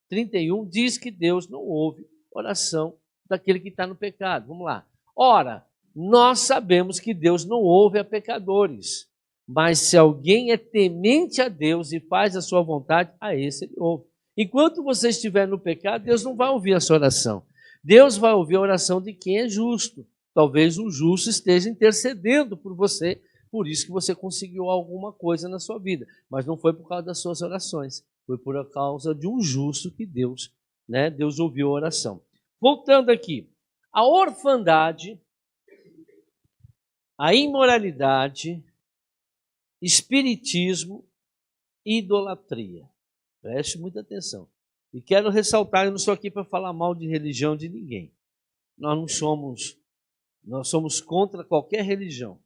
Speaker 1: 31, diz que Deus não ouve oração daquele que está no pecado. Vamos lá. Ora, nós sabemos que Deus não ouve a pecadores, mas se alguém é temente a Deus e faz a sua vontade, a esse ele ouve. Enquanto você estiver no pecado, Deus não vai ouvir a sua oração. Deus vai ouvir a oração de quem é justo. Talvez um justo esteja intercedendo por você, por isso que você conseguiu alguma coisa na sua vida. Mas não foi por causa das suas orações, foi por causa de um justo que Deus, Deus ouviu a oração. Voltando aqui, a orfandade, a imoralidade, espiritismo, idolatria. Preste muita atenção. E quero ressaltar, eu não estou aqui para falar mal de religião de ninguém. Nós somos contra qualquer religião.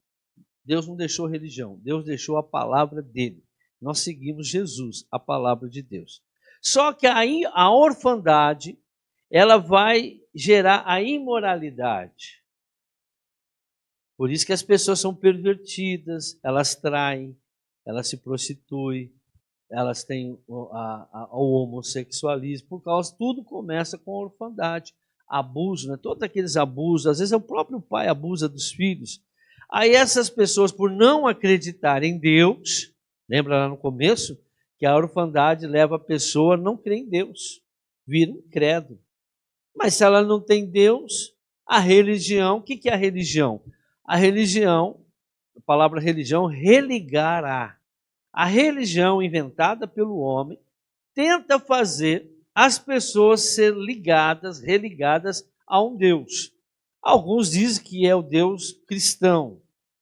Speaker 1: Deus não deixou religião, Deus deixou a palavra dele. Nós seguimos Jesus, a palavra de Deus. Só que a orfandade, ela vai gerar a imoralidade. Por isso que as pessoas são pervertidas, elas traem, elas se prostituem, elas têm o homossexualismo, por causa, tudo começa com a orfandade, abuso, todos aqueles abusos, às vezes é o próprio pai abusa dos filhos. Aí essas pessoas, por não acreditarem em Deus, lembra lá no começo, que a orfandade leva a pessoa a não crer em Deus, vira um credo. Mas se ela não tem Deus, a religião, o que é a religião? A religião, a palavra religião, religará. A religião inventada pelo homem tenta fazer as pessoas ser ligadas, religadas a um Deus. Alguns dizem que é o Deus cristão,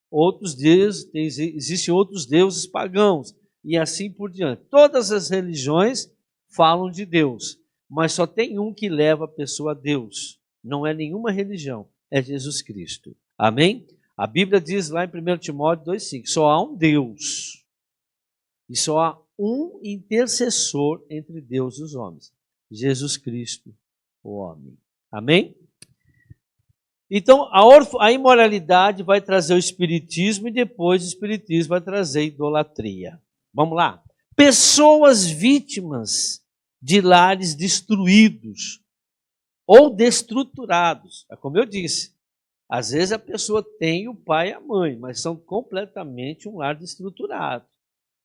Speaker 1: outros dizem que existem outros deuses pagãos, e assim por diante. Todas as religiões falam de Deus, mas só tem um que leva a pessoa a Deus. Não é nenhuma religião, é Jesus Cristo. Amém? A Bíblia diz lá em 1 Timóteo 2,5, só há um Deus, e só há um intercessor entre Deus e os homens, Jesus Cristo, o homem. Amém? Então, a imoralidade vai trazer o espiritismo e depois o espiritismo vai trazer a idolatria. Vamos lá. Pessoas vítimas de lares destruídos ou destruturados. É como eu disse, às vezes a pessoa tem o pai e a mãe, mas são completamente um lar destruturado.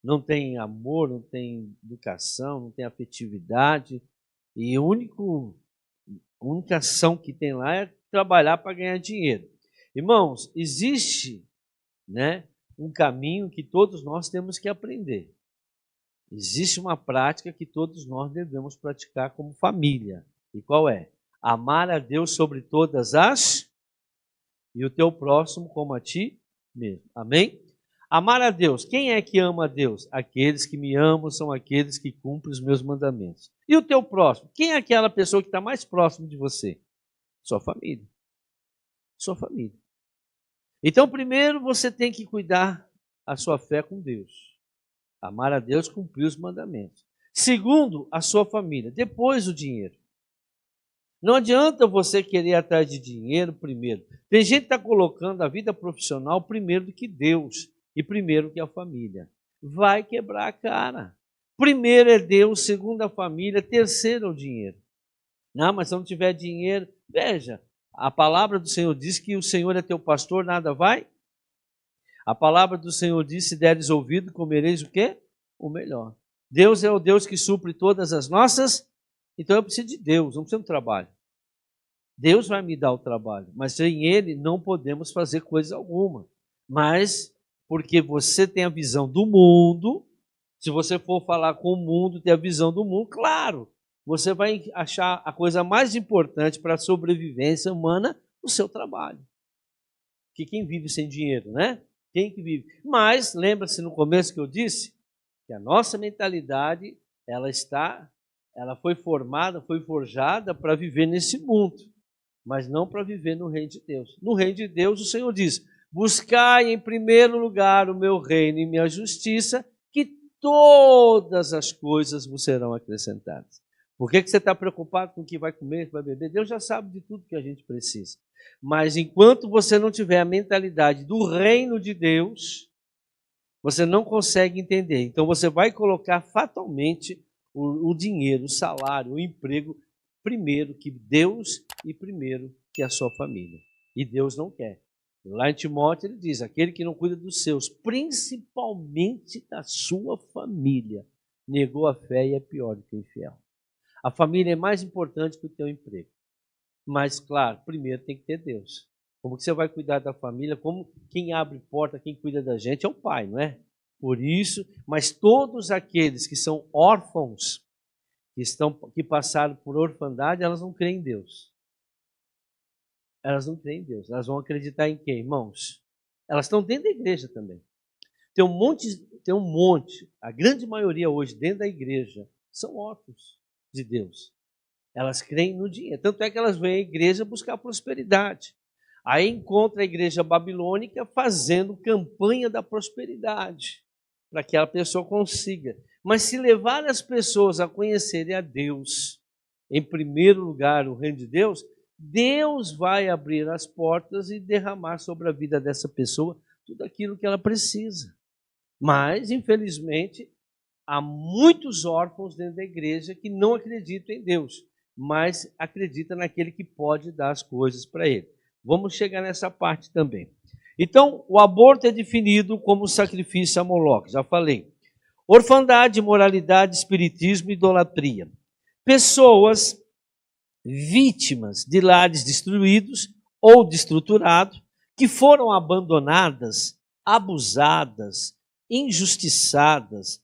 Speaker 1: Não tem amor, não tem educação, não tem afetividade. E a única ação que tem lá é trabalhar para ganhar dinheiro. Irmãos, existe um caminho que todos nós temos que aprender. Existe uma prática que todos nós devemos praticar como família. E qual é? Amar a Deus sobre todas as... e o teu próximo como a ti mesmo. Amém? Amar a Deus. Quem é que ama a Deus? Aqueles que me amam são aqueles que cumprem os meus mandamentos. E o teu próximo? Quem é aquela pessoa que está mais próximo de você? Sua família. Sua família. Então, primeiro você tem que cuidar a sua fé com Deus. Amar a Deus, cumprir os mandamentos. Segundo, a sua família. Depois, o dinheiro. Não adianta você querer ir atrás de dinheiro primeiro. Tem gente que está colocando a vida profissional primeiro do que Deus e primeiro que a família. Vai quebrar a cara. Primeiro é Deus, segundo a família, terceiro é o dinheiro. Não, mas se não tiver dinheiro... Veja, a palavra do Senhor diz que o Senhor é teu pastor, nada vai. A palavra do Senhor diz, se deres ouvido, comereis o quê? O melhor. Deus é o Deus que supre todas as nossas... Então eu preciso de Deus, não preciso de trabalho. Deus vai me dar o trabalho, mas sem Ele não podemos fazer coisa alguma. Mas, porque você tem a visão do mundo, se você for falar com o mundo, ter a visão do mundo, claro, você vai achar a coisa mais importante para a sobrevivência humana, o seu trabalho. Que quem vive sem dinheiro, né? Quem que vive? Mas, lembra-se no começo que eu disse, que a nossa mentalidade, ela foi formada, foi forjada para viver nesse mundo, mas não para viver no reino de Deus. No reino de Deus, o Senhor diz, buscai em primeiro lugar o meu reino e minha justiça, que todas as coisas vos serão acrescentadas. Por que você está preocupado com o que vai comer, o que vai beber? Deus já sabe de tudo que a gente precisa. Mas enquanto você não tiver a mentalidade do reino de Deus, você não consegue entender. Então você vai colocar fatalmente o dinheiro, o salário, o emprego primeiro que Deus e primeiro que a sua família. E Deus não quer. Lá em Timóteo ele diz, aquele que não cuida dos seus, principalmente da sua família, negou a fé e é pior do que o infiel. A família é mais importante que o teu emprego. Mas, claro, primeiro tem que ter Deus. Como que você vai cuidar da família? Como quem abre porta, quem cuida da gente é o pai, não é? Por isso, mas todos aqueles que são órfãos, que passaram por orfandade, elas não creem em Deus. Elas não creem em Deus. Elas vão acreditar em quem, irmãos? Elas estão dentro da igreja também. Tem um monte, a grande maioria hoje dentro da igreja são órfãos de Deus. Elas creem no dinheiro. Tanto é que elas vêm à igreja buscar prosperidade. Aí encontra a igreja babilônica fazendo campanha da prosperidade, para que a pessoa consiga. Mas se levar as pessoas a conhecerem a Deus, em primeiro lugar o reino de Deus, Deus vai abrir as portas e derramar sobre a vida dessa pessoa tudo aquilo que ela precisa. Mas, infelizmente, há muitos órfãos dentro da igreja que não acreditam em Deus, mas acreditam naquele que pode dar as coisas para ele. Vamos chegar nessa parte também. Então, o aborto é definido como sacrifício a Moloque, já falei. Orfandade, imoralidade, espiritismo e idolatria. Pessoas vítimas de lares destruídos ou destruturados, que foram abandonadas, abusadas, injustiçadas,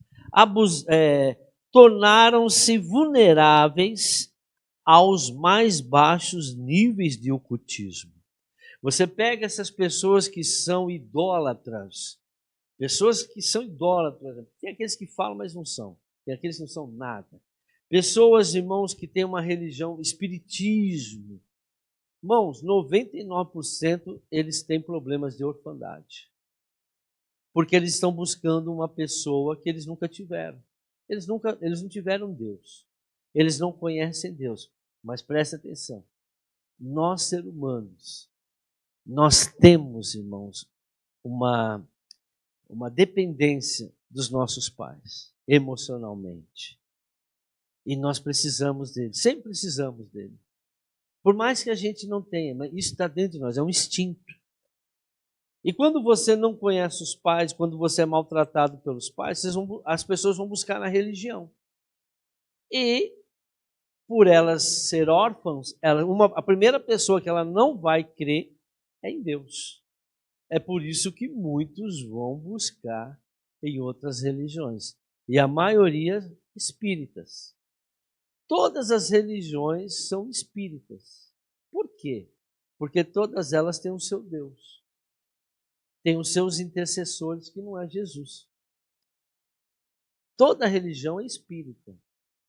Speaker 1: tornaram-se vulneráveis aos mais baixos níveis de ocultismo. Você pega essas pessoas que são idólatras, tem aqueles que falam, mas não são, tem aqueles que não são nada. Pessoas, irmãos, que têm uma religião, espiritismo. Irmãos, 99% eles têm problemas de orfandade. Porque eles estão buscando uma pessoa que eles nunca tiveram. Eles não tiveram Deus. Eles não conhecem Deus. Mas presta atenção. Nós, seres humanos, nós temos, irmãos, uma dependência dos nossos pais, emocionalmente. E nós precisamos dele, sempre precisamos dele. Por mais que a gente não tenha, mas isso está dentro de nós, é um instinto. E quando você não conhece os pais, quando você é maltratado pelos pais, as pessoas vão buscar na religião. E, por elas ser órfãos, a primeira pessoa que ela não vai crer é em Deus. É por isso que muitos vão buscar em outras religiões. E a maioria espíritas. Todas as religiões são espíritas. Por quê? Porque todas elas têm o seu Deus. Têm os seus intercessores, que não é Jesus. Toda religião é espírita.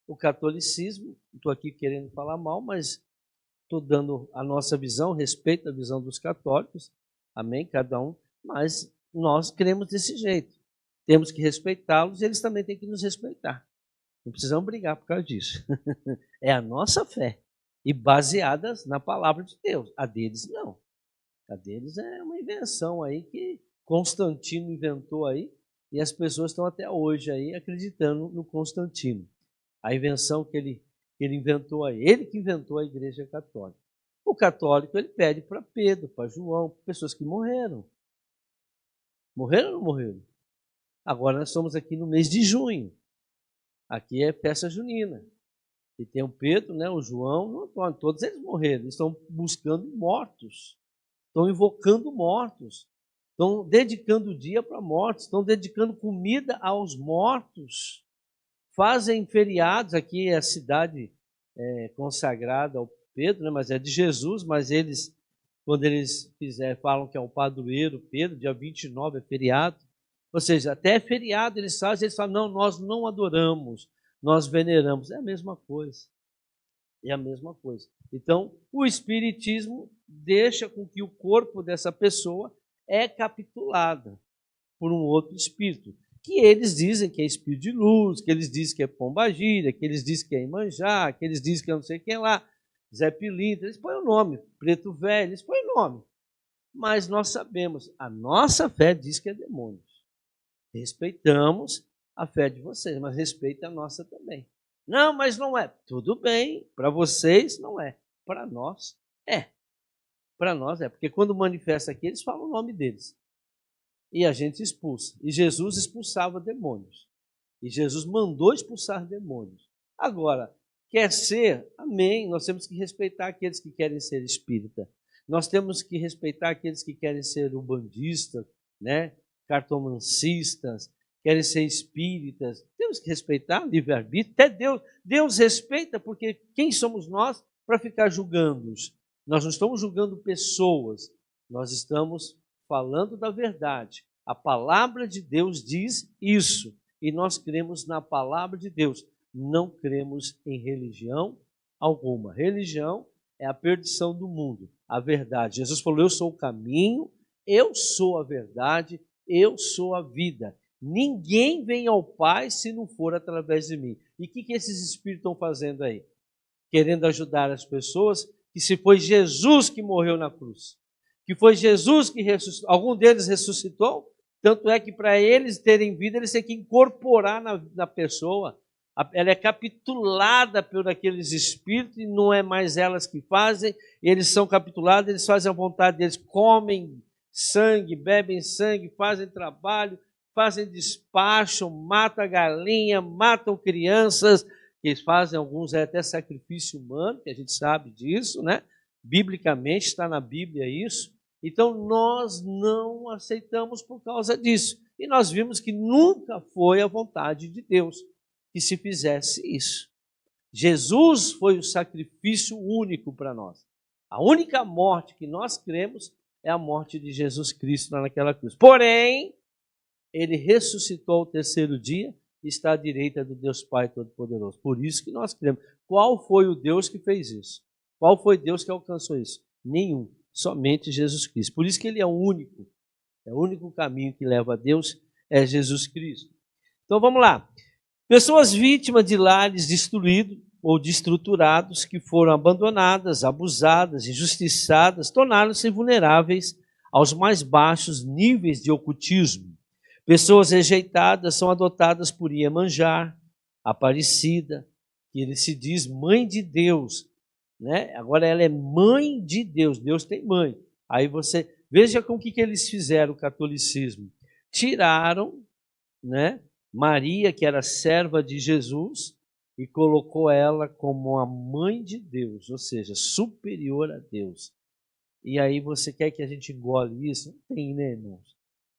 Speaker 1: O catolicismo, não estou aqui querendo falar mal, mas estou dando a nossa visão, respeito à visão dos católicos, amém, cada um, mas nós cremos desse jeito. Temos que respeitá-los e eles também têm que nos respeitar. Não precisamos brigar por causa disso. É a nossa fé. E baseadas na palavra de Deus. A deles, não. A deles é uma invenção aí que Constantino inventou aí. E as pessoas estão até hoje aí acreditando no Constantino. A invenção que ele inventou aí. Ele que inventou a Igreja Católica. O católico, ele pede para Pedro, para João, pessoas que morreram. Morreram ou não morreram? Agora nós estamos aqui no mês de junho. Aqui é festa junina. E tem o Pedro, né, o João, o Antônio, todos eles morreram. Eles estão buscando mortos. Estão invocando mortos. Estão dedicando o dia para mortos. Estão dedicando comida aos mortos. Fazem feriados. Aqui é a cidade consagrada ao Pedro, né, mas é de Jesus, mas eles, quando eles falam que é o padroeiro Pedro, dia 29 é feriado. Ou seja, até feriado eles falam, não, nós não adoramos, nós veneramos. É a mesma coisa. É a mesma coisa. Então, o espiritismo deixa com que o corpo dessa pessoa é capturado por um outro espírito, que eles dizem que é espírito de luz, que eles dizem que é pombagira, que eles dizem que é Iemanjá, que eles dizem que é não sei quem lá, Zé Pilintra, eles põem o nome, Preto Velho, eles põem o nome. Mas nós sabemos, a nossa fé diz que é demônio. Respeitamos a fé de vocês, mas respeita a nossa também. Não, mas não é. Tudo bem, para vocês não é. Para nós é. Para nós é, porque quando manifesta aqui, eles falam o nome deles. E a gente expulsa. E Jesus expulsava demônios. E Jesus mandou expulsar demônios. Agora, quer ser? Amém. Nós temos que respeitar aqueles que querem ser espírita. Nós temos que respeitar aqueles que querem ser umbandistas, né? Cartomancistas, querem ser espíritas. Temos que respeitar o livre-arbítrio. Até Deus respeita, porque quem somos nós para ficar julgando-os? Nós não estamos julgando pessoas, nós estamos falando da verdade. A palavra de Deus diz isso, e nós cremos na palavra de Deus. Não cremos em religião alguma. Religião é a perdição do mundo. A verdade. Jesus falou, eu sou o caminho, eu sou a verdade, eu sou a vida. Ninguém vem ao Pai se não for através de mim. E o que esses espíritos estão fazendo aí? Querendo ajudar as pessoas, que se foi Jesus que morreu na cruz, que foi Jesus que ressuscitou, algum deles ressuscitou, tanto é que para eles terem vida, eles têm que incorporar na pessoa, ela é capitulada por aqueles espíritos, e não é mais elas que fazem, eles são capitulados, eles fazem a vontade deles, comem sangue, bebem sangue, fazem trabalho, fazem despacho, matam galinha, matam crianças, eles fazem, alguns até sacrifício humano, que a gente sabe disso, né? Biblicamente, está na Bíblia isso. Então, nós não aceitamos por causa disso. E nós vimos que nunca foi a vontade de Deus que se fizesse isso. Jesus foi o sacrifício único para nós. A única morte que nós cremos é a morte de Jesus Cristo naquela cruz. Porém, ele ressuscitou ao terceiro dia, está à direita do Deus Pai Todo-Poderoso. Por isso que nós cremos. Qual foi o Deus que fez isso? Qual foi Deus que alcançou isso? Nenhum. Somente Jesus Cristo. Por isso que ele é o único. É o único caminho que leva a Deus, é Jesus Cristo. Então vamos lá. Pessoas vítimas de lares destruídos ou destruturados, que foram abandonadas, abusadas, injustiçadas, tornaram-se vulneráveis aos mais baixos níveis de ocultismo. Pessoas rejeitadas são adotadas por Iemanjá, Aparecida, que ele se diz mãe de Deus, né? Agora ela é mãe de Deus, Deus tem mãe. Aí você veja com o que eles fizeram o catolicismo. Tiraram, né, Maria, que era serva de Jesus, e colocou ela como a mãe de Deus, ou seja, superior a Deus. E aí você quer que a gente engole isso? Não tem, né, irmãos?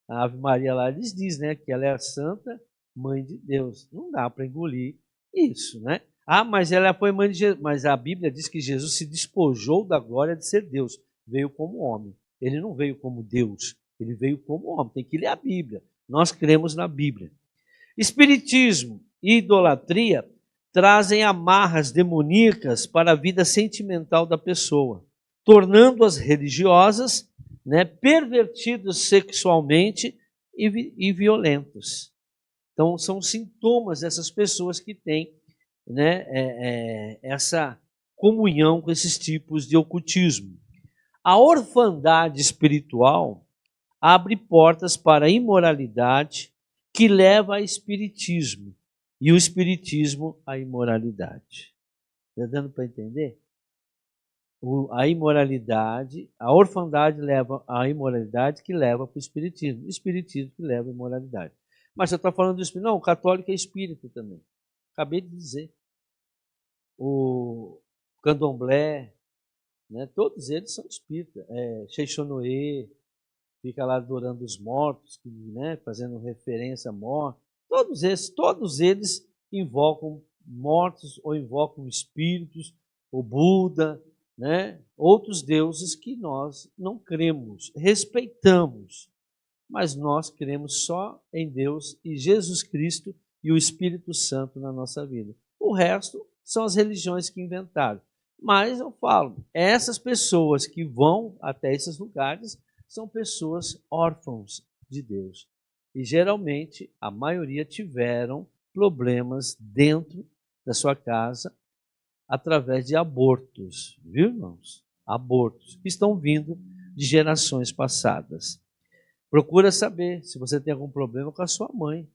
Speaker 1: A Ave Maria lá eles diz, né, que ela é a santa mãe de Deus. Não dá para engolir isso, né? Ah, mas ela foi mãe de Jesus. Mas a Bíblia diz que Jesus se despojou da glória de ser Deus. Veio como homem. Ele não veio como Deus. Ele veio como homem. Tem que ler a Bíblia. Nós cremos na Bíblia. Espiritismo e idolatria trazem amarras demoníacas para a vida sentimental da pessoa, tornando-as religiosas, né, pervertidos sexualmente e violentos. Então, são sintomas dessas pessoas que têm, né, essa comunhão com esses tipos de ocultismo. A orfandade espiritual abre portas para a imoralidade, que leva ao espiritismo, e o espiritismo à imoralidade. Está dando para entender? A imoralidade, a orfandade leva à imoralidade, que leva para o espiritismo. O espiritismo que leva à imoralidade. Mas você está falando do espírito? Não, o católico é espírito também. Acabei de dizer. O candomblé, né, todos eles são espíritas. Xexonoê, fica lá adorando os mortos, né, fazendo referência à morte. Todos eles invocam mortos ou invocam espíritos, o Buda, né, outros deuses que nós não cremos, respeitamos, mas nós cremos só em Deus e Jesus Cristo e o Espírito Santo na nossa vida. O resto são as religiões que inventaram. Mas eu falo, essas pessoas que vão até esses lugares são pessoas órfãos de Deus. E geralmente a maioria tiveram problemas dentro da sua casa através de abortos, viu, irmãos? Abortos que estão vindo de gerações passadas. Procura saber se você tem algum problema com a sua mãe.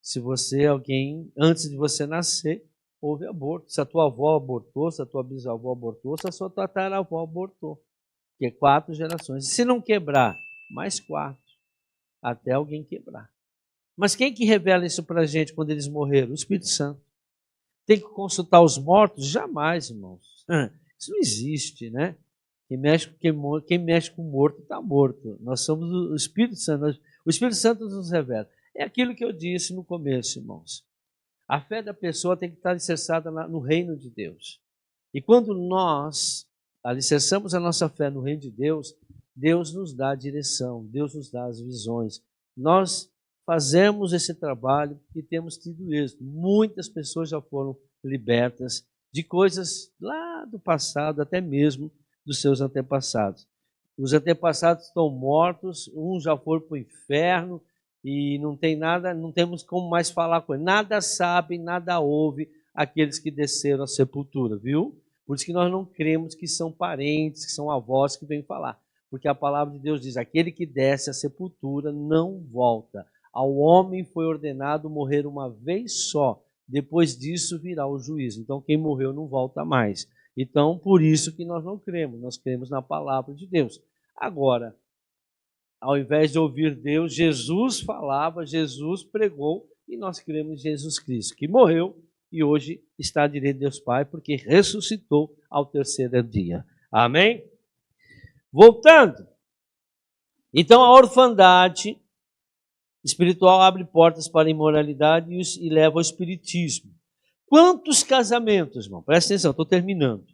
Speaker 1: Se você, alguém, antes de você nascer, houve aborto. Se a tua avó abortou, se a tua bisavó abortou, se a sua tataravó abortou. Que é 4 gerações. E se não quebrar, mais 4. Até alguém quebrar. Mas quem que revela isso para a gente quando eles morreram? O Espírito Santo. Tem que consultar os mortos? Jamais, irmãos. Isso não existe, né? Quem mexe com o morto está morto. Nós somos o Espírito Santo. O Espírito Santo nos revela. É aquilo que eu disse no começo, irmãos. A fé da pessoa tem que estar alicerçada no reino de Deus. E quando nós alicerçamos a nossa fé no reino de Deus, Deus nos dá a direção, Deus nos dá as visões. Nós fazemos esse trabalho e temos tido êxito. Muitas pessoas já foram libertas de coisas lá do passado, até mesmo dos seus antepassados. Os antepassados estão mortos, uns já foram para o inferno e não tem nada, não temos como mais falar com eles. Nada sabem, nada ouve aqueles que desceram à sepultura, viu? Por isso que nós não cremos que são parentes, que são avós que vêm falar. Porque a palavra de Deus diz, aquele que desce à sepultura não volta. Ao homem foi ordenado morrer uma vez só. Depois disso virá o juízo. Então quem morreu não volta mais. Então por isso que nós não cremos. Nós cremos na palavra de Deus. Agora, ao invés de ouvir Deus, Jesus falava, Jesus pregou e nós cremos em Jesus Cristo, que morreu e hoje está à direita de Deus Pai, porque ressuscitou ao terceiro dia. Amém? Voltando. Então a orfandade espiritual abre portas para a imoralidade e leva ao espiritismo. Quantos casamentos, irmão? Presta atenção, estou terminando.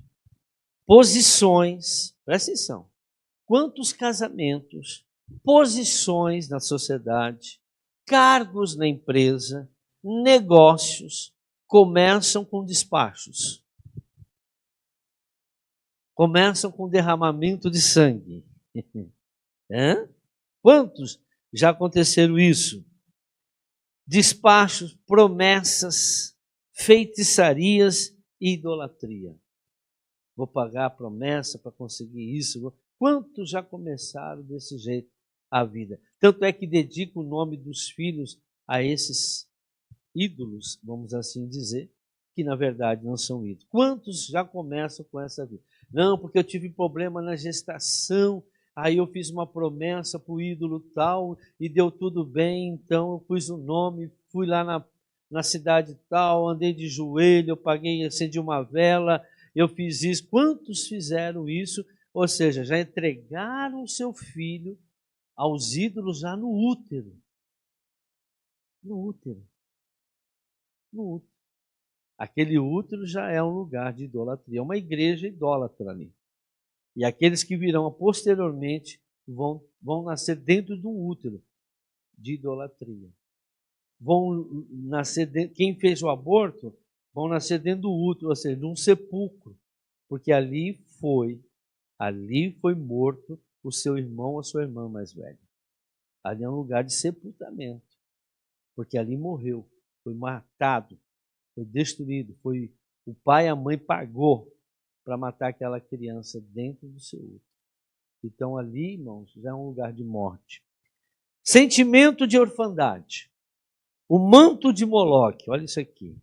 Speaker 1: Posições, presta atenção. Quantos casamentos, posições na sociedade, cargos na empresa, negócios, começam com despachos. Começam com derramamento de sangue. Quantos já aconteceram isso? Despachos, promessas, feitiçarias e idolatria. Vou pagar a promessa para conseguir isso. Quantos já começaram desse jeito a vida? Tanto é que dedico o nome dos filhos a esses ídolos, vamos assim dizer, que na verdade não são ídolos. Quantos já começam com essa vida? Não, porque eu tive problema na gestação, aí eu fiz uma promessa para o ídolo tal e deu tudo bem, então eu pus o nome, fui lá na cidade tal, andei de joelho, eu paguei, acendi uma vela, eu fiz isso. Quantos fizeram isso? Ou seja, já entregaram o seu filho aos ídolos já no útero. No útero. No útero. Aquele útero já é um lugar de idolatria, é uma igreja idólatra ali. E aqueles que virão posteriormente vão nascer dentro de um útero de idolatria. Vão nascer, quem fez o aborto, vão nascer dentro do útero, ou seja, de um sepulcro. Porque ali foi morto o seu irmão ou a sua irmã mais velha. Ali é um lugar de sepultamento. Porque ali morreu, foi matado, foi destruído, o pai e a mãe pagou para matar aquela criança dentro do seu útero. Então ali, irmãos, já é um lugar de morte. Sentimento de orfandade. O manto de Moloque, olha isso aqui.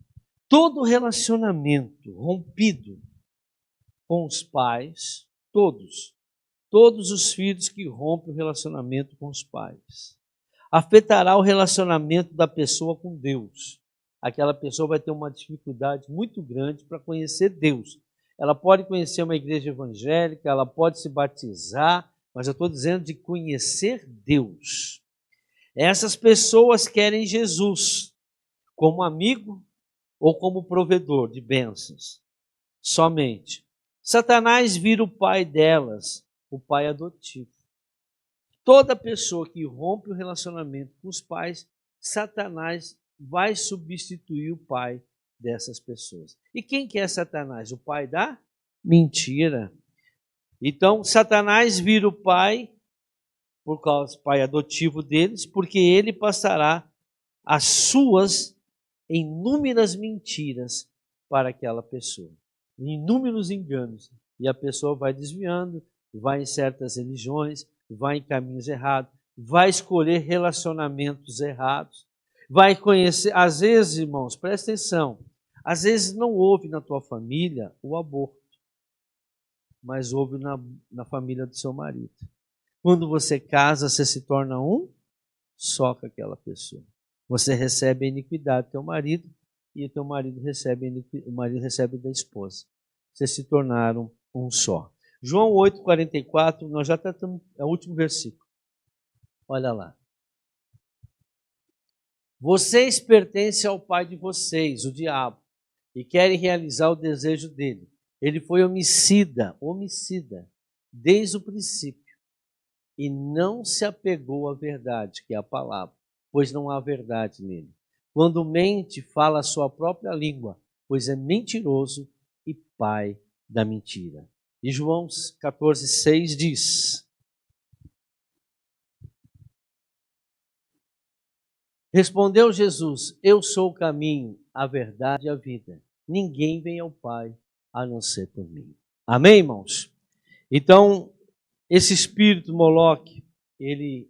Speaker 1: Todo relacionamento rompido com os pais, todos os filhos que rompem o relacionamento com os pais, afetará o relacionamento da pessoa com Deus. Aquela pessoa vai ter uma dificuldade muito grande para conhecer Deus. Ela pode conhecer uma igreja evangélica, ela pode se batizar, mas eu estou dizendo de conhecer Deus. Essas pessoas querem Jesus como amigo ou como provedor de bênçãos. Somente. Satanás vira o pai delas, o pai adotivo. Toda pessoa que rompe o relacionamento com os pais, Satanás vai substituir o pai dessas pessoas. E quem que é Satanás? O pai da mentira. Então, Satanás vira o pai, por causa do pai adotivo deles, porque ele passará as suas inúmeras mentiras para aquela pessoa. Inúmeros enganos. E a pessoa vai desviando, vai em certas religiões, vai em caminhos errados, vai escolher relacionamentos errados, vai conhecer, às vezes, irmãos, presta atenção, Às vezes não houve na tua família o aborto, mas houve na família do seu marido. Quando você casa, você se torna um só com aquela pessoa. Você recebe a iniquidade do teu marido e o teu marido recebe o marido recebe da esposa. Vocês se tornaram um só. João 8,44, nós já tratamos, é o último versículo. Olha lá. Vocês pertencem ao pai de vocês, o diabo, e querem realizar o desejo dele. Ele foi homicida, desde o princípio, e não se apegou à verdade, que é a palavra, pois não há verdade nele. Quando mente, fala a sua própria língua, pois é mentiroso e pai da mentira. E João 14,6 diz: respondeu Jesus: eu sou o caminho, a verdade e a vida. Ninguém vem ao Pai a não ser por mim. Amém, irmãos? Então, esse espírito Moloque, ele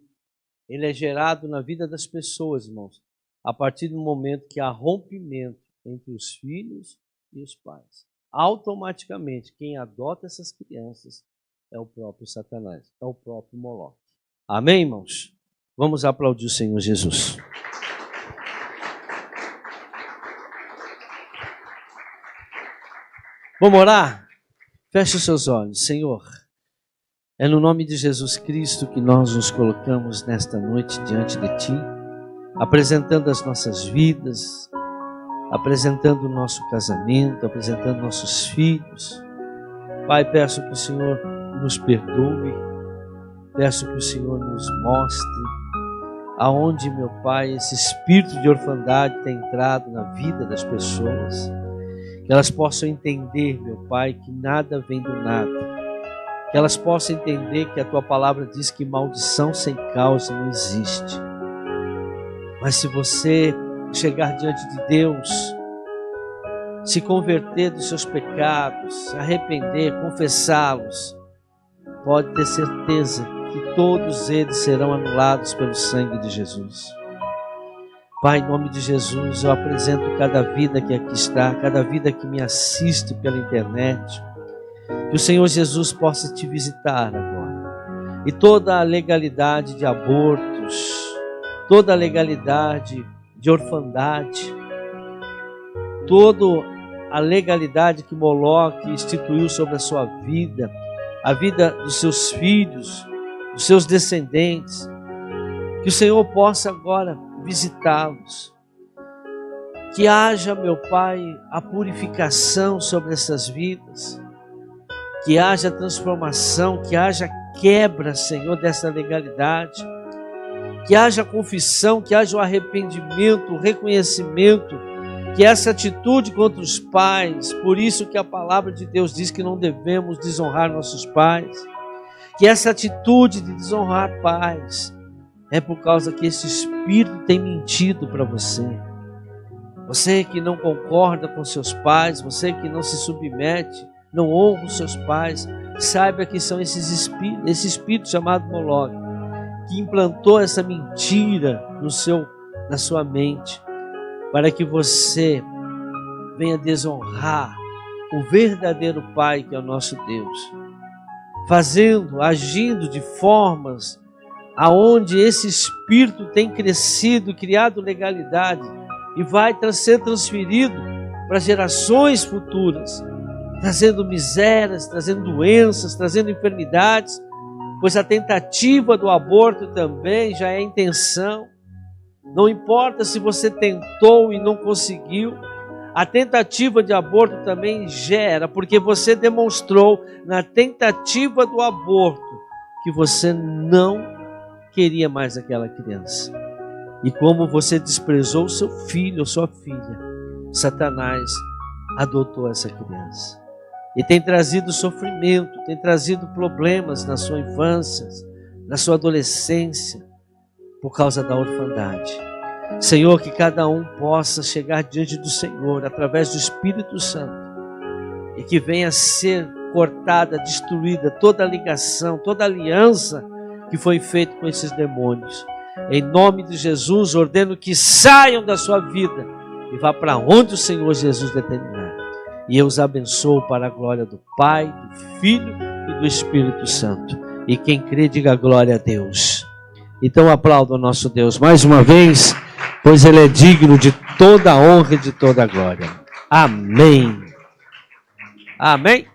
Speaker 1: é gerado na vida das pessoas, irmãos, a partir do momento que há rompimento entre os filhos e os pais. Automaticamente, quem adota essas crianças é o próprio Satanás, é o próprio Moloque. Amém, irmãos? Vamos aplaudir o Senhor Jesus. Vamos orar? Feche os seus olhos. Senhor, é no nome de Jesus Cristo que nós nos colocamos nesta noite diante de Ti, apresentando as nossas vidas, apresentando o nosso casamento, apresentando nossos filhos. Pai, peço que o Senhor nos perdoe, peço que o Senhor nos mostre aonde, meu Pai, esse espírito de orfandade tem entrado na vida das pessoas, que elas possam entender, meu Pai, que nada vem do nada, que elas possam entender que a Tua palavra diz que maldição sem causa não existe. Mas se você chegar diante de Deus, se converter dos seus pecados, se arrepender, confessá-los, pode ter certeza que todos eles serão anulados pelo sangue de Jesus. Pai, em nome de Jesus, eu apresento cada vida que aqui está, cada vida que me assiste pela internet, que o Senhor Jesus possa te visitar agora. E toda a legalidade de abortos, toda a legalidade de orfandade, toda a legalidade que Moloque instituiu sobre a sua vida, a vida dos seus filhos, dos seus descendentes, que o Senhor possa agora visitá-los, que haja, meu Pai, a purificação sobre essas vidas, que haja transformação, que haja quebra, Senhor, dessa legalidade, que haja confissão, que haja o arrependimento, o reconhecimento, que essa atitude contra os pais, por isso que a palavra de Deus diz que não devemos desonrar nossos pais, que essa atitude de desonrar pais é por causa que esse espírito tem mentido para você. Você que não concorda com seus pais, você que não se submete, não honra os seus pais, saiba que são esses espíritos, esse espírito chamado Moloque, que implantou essa mentira na sua mente, para que você venha desonrar o verdadeiro Pai que é o nosso Deus, agindo de formas aonde esse espírito tem crescido, criado legalidade e vai ser transferido para gerações futuras, trazendo misérias, trazendo doenças, trazendo enfermidades, pois a tentativa do aborto também já é intenção. Não importa se você tentou e não conseguiu, a tentativa de aborto também gera, porque você demonstrou na tentativa do aborto que você não queria mais aquela criança. E como você desprezou o seu filho ou sua filha, Satanás adotou essa criança. E tem trazido sofrimento, tem trazido problemas na sua infância, na sua adolescência, por causa da orfandade. Senhor, que cada um possa chegar diante do Senhor através do Espírito Santo e que venha a ser cortada, destruída toda a ligação, toda a aliança que foi feita com esses demônios. Em nome de Jesus, ordeno que saiam da sua vida e vá para onde o Senhor Jesus determinar. E eu os abençoo para a glória do Pai, do Filho e do Espírito Santo. E quem crê, diga glória a Deus. Então aplauda o nosso Deus mais uma vez, pois Ele é digno de toda a honra e de toda a glória. Amém. Amém.